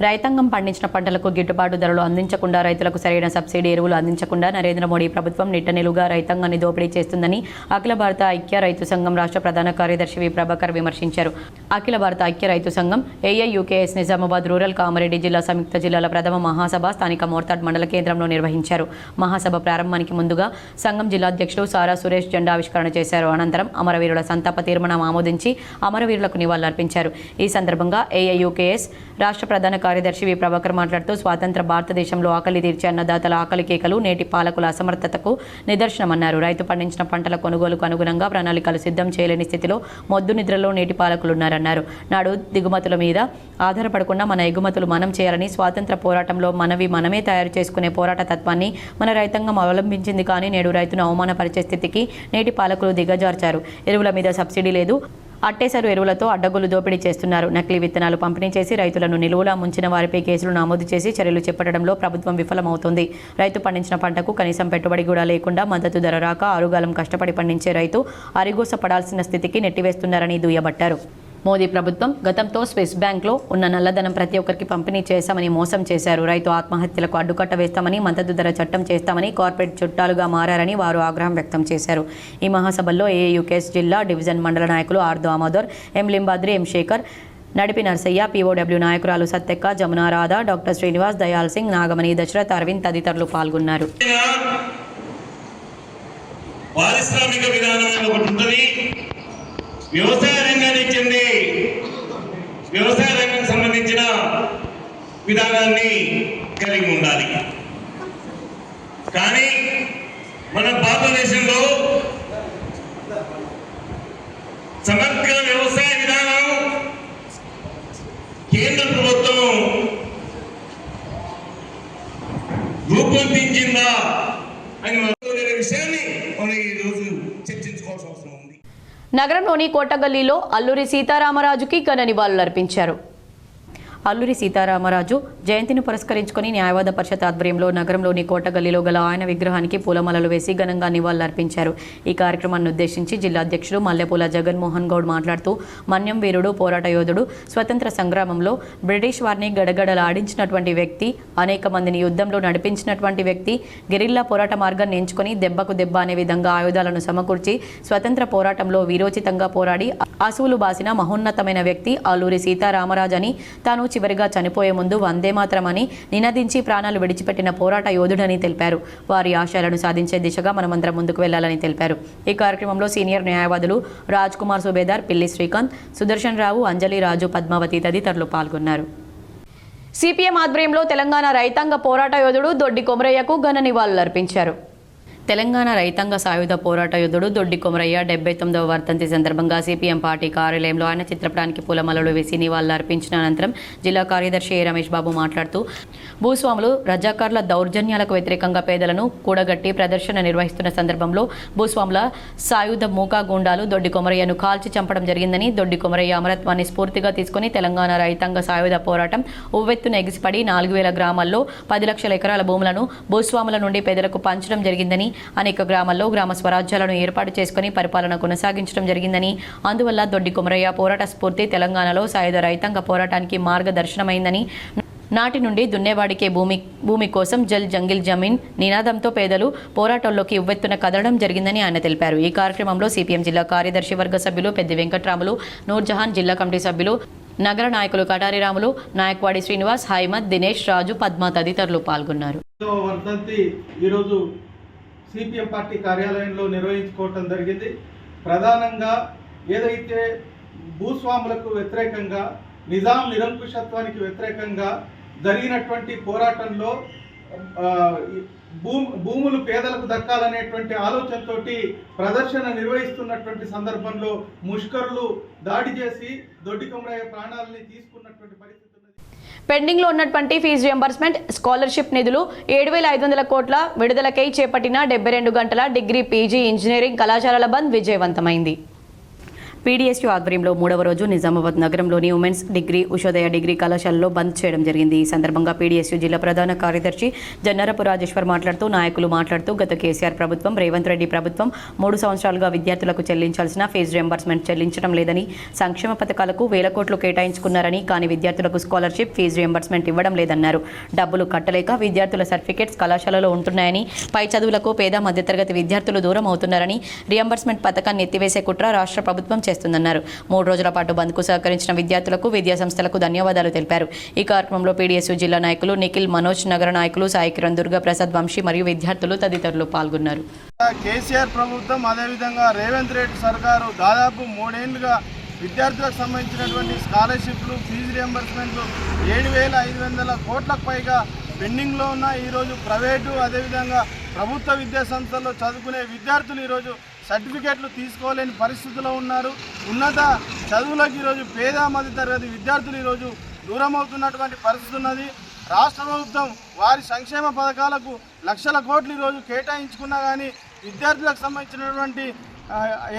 రైతాంగం పండించిన పంటలకు గిట్టుబాటు ధరలు అందించకుండా, రైతులకు సరైన సబ్సిడీ ఎరువులు అందించకుండా నరేంద్ర మోడీ ప్రభుత్వం నిట్టనిలుగా రైతాంగాన్ని దోపిడీ చేస్తుందని అఖిల భారత ఐక్య రైతు సంఘం రాష్ట్ర ప్రధాన కార్యదర్శి వి ప్రభాకర్ విమర్శించారు. అఖిల భారత ఐక్య రైతు సంఘం ఏఐయుకేఎస్ నిజామాబాద్ రూరల్ కామారెడ్డి జిల్లా సంయుక్త జిల్లాల ప్రథమ మహాసభ స్థానిక మోర్తాడ్ మండల కేంద్రంలో నిర్వహించారు. మహాసభ ప్రారంభానికి ముందుగా సంఘం జిల్లా అధ్యక్షుడు సారా సురేష్ జెండా ఆవిష్కరణ చేశారు. అనంతరం అమరవీరుల సంతాప తీర్మానం ఆమోదించి అమరవీరులకు నివాళులర్పించారు. ఈ సందర్భంగా ఏఐయుకేఎస్ రాష్ట్ర ప్రధాన కార్యదర్శి వి ప్రభాకర్ మాట్లాడుతూ స్వాతంత్ర భారతదేశంలో ఆకలి తీర్చే అన్నదాతల ఆకలి కేకలు నేటి పాలకుల అసమర్థతకు నిదర్శనమన్నారు. రైతు పండించిన పంటల కొనుగోలుకు అనుగుణంగా ప్రణాళికలు సిద్ధం చేయలేని స్థితిలో మొద్దు నిద్రలో నేటి పాలకులున్నారన్నారు. నాడు దిగుమతుల మీద ఆధారపడకుండా మన ఎగుమతులు మనం చేయాలని స్వాతంత్ర పోరాటంలో మనమే తయారు చేసుకునే పోరాట తత్వాన్ని మన రైతాంగం అవలంబించింది. కానీ నేడు రైతును అవమానపరిచే స్థితికి నేటి పాలకులు దిగజార్చారు. ఎరువుల మీద సబ్సిడీ లేదు, అట్టేసరు ఎరువులతో అడ్డగోలు దోపిడీ చేస్తున్నారు. నకిలీ విత్తనాలు పంపిణీ చేసి రైతులను నిలువులా ముంచిన వారిపై కేసులు నమోదు చేసి చర్యలు చేపట్టడంలో ప్రభుత్వం విఫలమవుతుంది. రైతు పండించిన పంటకు కనీసం పెట్టుబడి కూడా లేకుండా మద్దతు ధర రాక ఆరుగాలం కష్టపడి పండించే రైతు అరిగోస పడాల్సిన స్థితికి నెట్టివేస్తున్నారని దుయ్యబట్టారు. మోదీ ప్రభుత్వం గతంతో స్విస్ బ్యాంక్లో ఉన్న నల్లధనం ప్రతి ఒక్కరికి పంపిణీ చేశామని మోసం చేశారు. రైతు ఆత్మహత్యలకు అడ్డుకట్ట వేస్తామని, మద్దతు ధర చట్టం చేస్తామని కార్పొరేట్ చుట్టాలుగా మారారని వారు ఆగ్రహం వ్యక్తం చేశారు. ఈ మహాసభల్లో ఏఐయుకేఎస్ జిల్లా డివిజన్ మండల నాయకులు ఆర్ దామోదర్, ఎం లింబాద్రి, ఎం శేఖర్, నడిపి నర్సయ్య, పీఓడబ్ల్యూ నాయకురాలు సత్తెక్క, జమునా రాధా, డాక్టర్ శ్రీనివాస్, దయాల్ సింగ్, నాగమణి, దశరథ్, అరవింద్ తదితరులు పాల్గొన్నారు. పారిశ్రామిక విధానం ఒకటి ఉంటుంది, వ్యవసాయ రంగానికి చెంది వ్యవసాయ రంగానికి సంబంధించిన విధానాన్ని కలిగి ఉండాలి. కానీ మన భారతదేశంలో సమగ్ర వ్యవసాయ విధానం కేంద్ర ప్రభుత్వం రూపొందించిందా అని విషయాన్ని మనం ఈరోజు చర్చించుకోవాల్సిన అవసరం ఉంది. నగరంలోని కోటగల్లీలో అల్లూరి సీతారామరాజుకి ఘన నివాళులర్పించారు. అల్లూరి సీతారామరాజు జయంతిని పురస్కరించుకుని న్యాయవాద పరిషత్ ఆధ్వర్యంలో నగరంలోని కోటగల్లీలో గల ఆయన విగ్రహానికి పూలమాలలు వేసి ఘనంగా నివాళులర్పించారు. ఈ కార్యక్రమాన్ని ఉద్దేశించి జిల్లా అధ్యక్షుడు మల్లెపూల జగన్మోహన్ గౌడ్ మాట్లాడుతూ మన్యం వీరుడు, పోరాట యోధుడు, స్వతంత్ర సంగ్రామంలో బ్రిటిష్ వారిని గడగడలాడించినటువంటి వ్యక్తి, అనేక మందిని యుద్ధంలో నడిపించినటువంటి వ్యక్తి, గెరిల్లా పోరాట మార్గాన్ని ఎంచుకొని దెబ్బకు దెబ్బ అనే విధంగా ఆయుధాలను సమకూర్చి స్వతంత్ర పోరాటంలో వీరోచితంగా పోరాడి అసువులు బాసిన మహోన్నతమైన వ్యక్తి అల్లూరి సీతారామరాజు అని, తాను చివరిగా చనిపోయే ముందు వందే మాత్రమని నినదించి ప్రాణాలు విడిచిపెట్టిన పోరాట యోధుడని తెలిపారు. వారి ఆశయాలను సాధించే దిశగా మనమందరం ముందుకు వెళ్లాలని తెలిపారు. ఈ కార్యక్రమంలో సీనియర్ న్యాయవాదులు రాజ్ కుమార్ సుబేదార్, పిల్లి శ్రీకాంత్, సుదర్శన్ రావు, అంజలి రాజు, పద్మావతి తదితరులు పాల్గొన్నారు. సిపిఎం ఆధ్వర్యంలో తెలంగాణ రైతాంగ పోరాట యోధుడు దొడ్డి కొమరయ్యకు ఘన నివాళులర్పించారు. తెలంగాణ రైతాంగ సాయుధ పోరాట యోధుడు దొడ్డి కొమరయ్య 79వ వర్ధంతి సందర్భంగా సిపిఎం పార్టీ కార్యాలయంలో ఆయన చిత్రపటానికి పూలమాలలు వేసి నివాళులర్పించిన అనంతరం జిల్లా కార్యదర్శి ఏ రమేష్ బాబు మాట్లాడుతూ భూస్వాములు రజాకార్ల దౌర్జన్యాలకు వ్యతిరేకంగా పేదలను కూడగట్టి ప్రదర్శన నిర్వహిస్తున్న సందర్భంలో భూస్వాముల సాయుధ మూకా గూండాలు దొడ్డి కొమరయ్యను కాల్చి చంపడం జరిగిందని, దొడ్డి కొమరయ్య అమరత్వాన్ని స్ఫూర్తిగా తీసుకుని తెలంగాణ రైతాంగ సాయుధ పోరాటం ఉవ్వెత్తున ఎగిసిపడి 4000 గ్రామాల్లో 10 లక్షల ఎకరాల భూములను భూస్వాముల నుండి పేదలకు పంచడం జరిగిందని, అనేక గ్రామాల్లో గ్రామ స్వరాజ్యాలను ఏర్పాటు చేసుకుని పరిపాలన కొనసాగించడం జరిగిందని, అందువల్ల దొడ్డి కొమరయ్య పోరాట స్ఫూర్తి తెలంగాణలో సాయుధ రైతాంగ పోరాటానికి మార్గదర్శనమైందని, నాటి నుండి దున్నేవాడికే భూమి కోసం జల్ జంగిల్ జమీన్ నినాదంతో పేదలు పోరాటంలోకి ఉవ్వెత్తున కదలడం జరిగిందని ఆయన తెలిపారు. ఈ కార్యక్రమంలో సిపిఎం జిల్లా కార్యదర్శి వర్గ సభ్యులు పెద్ది వెంకట్రాములు, నూర్జహాన్, జిల్లా కమిటీ సభ్యులు, నగర నాయకులు కటారి రాములు, నాయక్వాడి శ్రీనివాస్, హైమద్, దినేష్, రాజు, పద్మ తదితరులు పాల్గొన్నారు. ఈరోజు సిపిఎం పార్టీ కార్యాలయంలో నిర్వహించుకోవటం జరిగింది. ప్రధానంగా ఏదైతే భూస్వాములకు వ్యతిరేకంగా, నిజాం నిరంకుశత్వానికి వ్యతిరేకంగా జరిగినటువంటి పోరాటంలో భూములు పేదలకు దక్కాలనేటువంటి ఆలోచనతోటి ప్రదర్శన నిర్వహిస్తున్నటువంటి సందర్భంలో ముష్కరులు దాడి చేసి దొడ్డి కొమరయ్య ప్రాణాలని తీసుకున్నటువంటి పరిస్థితి. పెండింగ్లో ఉన్నటువంటి ఫీజు రియంబర్స్మెంట్, స్కాలర్షిప్ నిధులు 7,500 కోట్ల విడుదలకై చేపట్టిన 72 గంటల డిగ్రీ, పీజీ ఇంజనీరింగ్ కళాశాలల బంద్ విజయవంతమైంది. పీడీఎస్యూ ఆధ్వర్యంలో 3వ రోజు నిజామాబాద్ నగరంలోని ఉమెన్స్ డిగ్రీ, ఉషోదయ డిగ్రీ కళాశాలలో బంద్ చేయడం జరిగింది. ఈ సందర్భంగా పీడీఎస్యూ జిల్లా ప్రధాన కార్యదర్శి జన్నరపు రాజేశ్వర్ నాయకులు మాట్లాడుతూ గత కేసీఆర్ ప్రభుత్వం, రేవంత్ రెడ్డి ప్రభుత్వం 3 సంవత్సరాలుగా విద్యార్థులకు చెల్లించాల్సిన ఫీజు రియంబర్స్మెంట్ చెల్లించడం లేదని, సంక్షేమ పథకాలకు 1000 కోట్లు కేటాయించుకున్నారని, కానీ విద్యార్థులకు స్కాలర్షిప్, ఫీజు రియంబర్స్మెంట్ ఇవ్వడం లేదన్నారు. డబ్బులు కట్టలేక విద్యార్థుల సర్టిఫికేట్స్ కళాశాలలో ఉంటున్నాయని, పై చదువులకు పేద మధ్యతరగతి విద్యార్థులు దూరం అవుతున్నారని, రియంబర్స్మెంట్ పథకాన్ని ఎత్తివేసే కుట్ర రాష్ట్ర ప్రభుత్వం చేస్తుందన్నారు. 3 రోజుల పాటు బంద్కు సహకరించిన విద్యార్థులకు, విద్యా సంస్థలకు ధన్యవాదాలు తెలిపారు. ఈ కార్యక్రమంలో పీడీఎస్యూ జిల్లా నాయకులు నిఖిల్, మనోజ్, నగర నాయకులు సాయి కిరణ్, దుర్గా ప్రసాద్, వంశీ మరియు విద్యార్థులు తదితరులు పాల్గొన్నారు. కేసీఆర్ ప్రభుత్వం, అదేవిధంగా రేవంత్ రెడ్డి సర్కారు దాదాపు 3 ఏళ్లుగా విద్యార్థులకు సంబంధించినటువంటి స్కాలర్షిప్లు, ఫీజు రియంబర్స్మెంట్లు 7,500 కోట్లకు పైగా పెండింగ్లో ఉన్న ఈరోజు ప్రైవేటు, అదేవిధంగా ప్రభుత్వ విద్యా సంస్థల్లో చదువుకునే విద్యార్థులు ఈరోజు సర్టిఫికేట్లు తీసుకోలేని పరిస్థితిలో ఉన్నారు. ఉన్నత చదువులకు ఈరోజు పేద మధ్యతరగతి విద్యార్థులు ఈరోజు దూరం అవుతున్నటువంటి పరిస్థితి ఉన్నది. రాష్ట్ర ప్రభుత్వం వారి సంక్షేమ పథకాలకు లక్షల కోట్లు ఈరోజు కేటాయించుకున్నా కానీ విద్యార్థులకు సంబంధించినటువంటి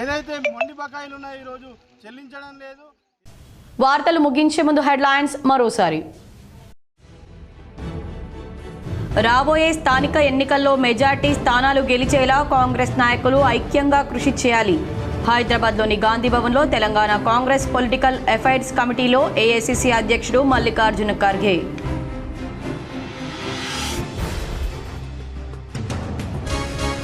ఏదైతే మొండి బకాయిలు ఉన్నాయో ఈరోజు చెల్లించడం లేదు. వార్తలు ముగించే ముందు హెడ్లైన్స్ మరోసారి. రాబోయే స్థానిక ఎన్నికల్లో మెజార్టీ స్థానాలు గెలిచేలా కాంగ్రెస్ నాయకులు ఐక్యంగా కృషి చేయాలి. హైదరాబాద్లోని గాంధీ భవన్లో తెలంగాణ కాంగ్రెస్ పొలిటికల్ అఫైర్స్ కమిటీలో ఏఐసిసి అధ్యక్షుడు మల్లికార్జున ఖర్గే.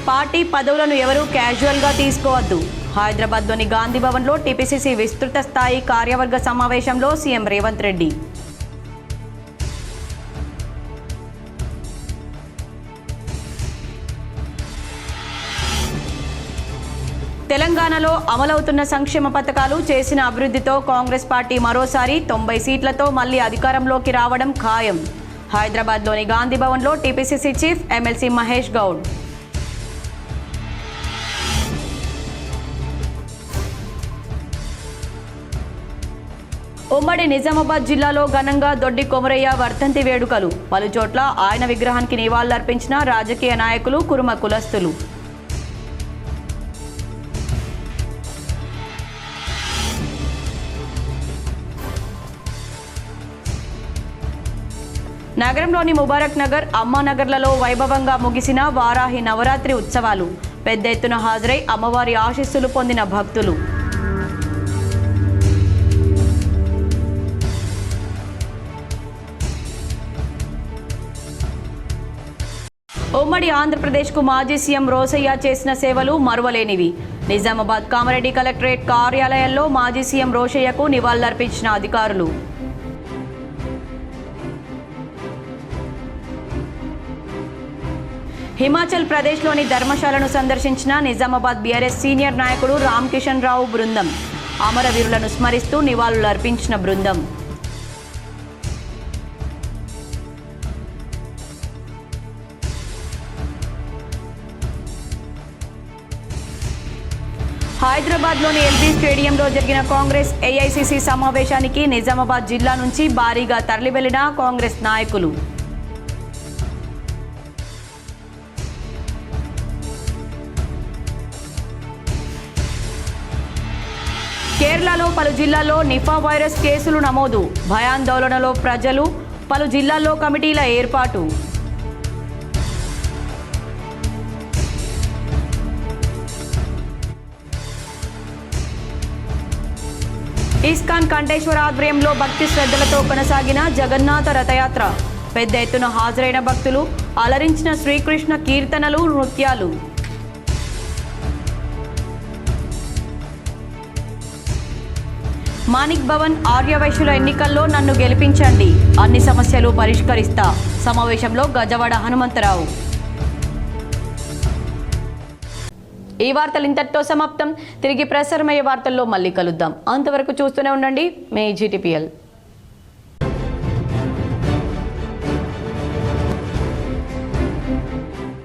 పార్టీ పదవులను ఎవరూ క్యాజువల్గా తీసుకోవద్దు. హైదరాబాద్లోని గాంధీ భవన్లో టీపీసీసీ విస్తృత స్థాయి కార్యవర్గ సమావేశంలో సీఎం రేవంత్ రెడ్డి. తెలంగాణలో అమలవుతున్న సంక్షేమ పథకాలు, చేసిన అభివృద్ధితో కాంగ్రెస్ పార్టీ మరోసారి 90 సీట్లతో మళ్లీ అధికారంలోకి రావడం ఖాయం. హైదరాబాద్లోని గాంధీ భవన్లో TPCC chief MLC Mahesh Goud. ఉమ్మడి నిజామాబాద్ జిల్లాలో ఘనంగా దొడ్డి కొమరయ్య వర్ధంతి వేడుకలు. పలుచోట్ల ఆయన విగ్రహానికి నివాళులర్పించిన రాజకీయ నాయకులు, కురుమ కులస్తులు. నగరంలోని ముబారక్ నగర్, అమ్మానగర్లలో వైభవంగా ముగిసిన వారాహి నవరాత్రి ఉత్సవాలు. పెద్ద ఎత్తున హాజరై అమ్మవారి ఆశీస్సులు పొందిన భక్తులు. ఉమ్మడి ఆంధ్రప్రదేశ్కు మాజీ సీఎం రోసయ్య చేసిన సేవలు మరువలేనివి. నిజామాబాద్ కామారెడ్డి కలెక్టరేట్ కార్యాలయంలో మాజీ సీఎం రోసయ్యకు నివాళులర్పించిన అధికారులు. హిమాచల్ ప్రదేశ్లోని ధర్మశాలను సందర్శించిన నిజామాబాద్ బీఆర్ఎస్ సీనియర్ నాయకుడు రామ్ కిషన్ రావు బృందం. అమరవీరులను స్మరిస్తూ నివాళులర్పించిన బృందం. హైదరాబాద్లోని ఎల్బీ స్టేడియంలో జరిగిన కాంగ్రెస్ ఏఐసీసీ సమావేశానికి నిజామాబాద్ జిల్లా నుంచి భారీగా తరలివెళ్లిన కాంగ్రెస్ నాయకులు. కేరళలో పలు జిల్లాల్లో నిఫా వైరస్ కేసులు నమోదు. భయాందోళనలో ప్రజలు. పలు జిల్లాల్లో కమిటీల ఏర్పాటు. ఇస్కాన్ కంఠేశ్వర ఆధ్వర్యంలో భక్తి శ్రద్ధలతో కొనసాగిన జగన్నాథ రథయాత్ర. పెద్ద ఎత్తున హాజరైన భక్తులు. అలరించిన శ్రీకృష్ణ కీర్తనలు, నృత్యాలు. మాణిక్ భవన్ ఆర్యవైశ్యుల ఎన్నికల్లో నన్ను గెలిపించండి, అన్ని సమస్యలు పరిష్కరిస్తా. సమావేశంలో గజవాడ హనుమంతరావు. ఈ వార్తలు ఇంతటితో సమాప్తం. తిరిగి ప్రసారమయ్యే వార్తల్లో మళ్ళీ కలుద్దాం. అంతవరకు చూస్తూనే ఉండండి మీ GTPL.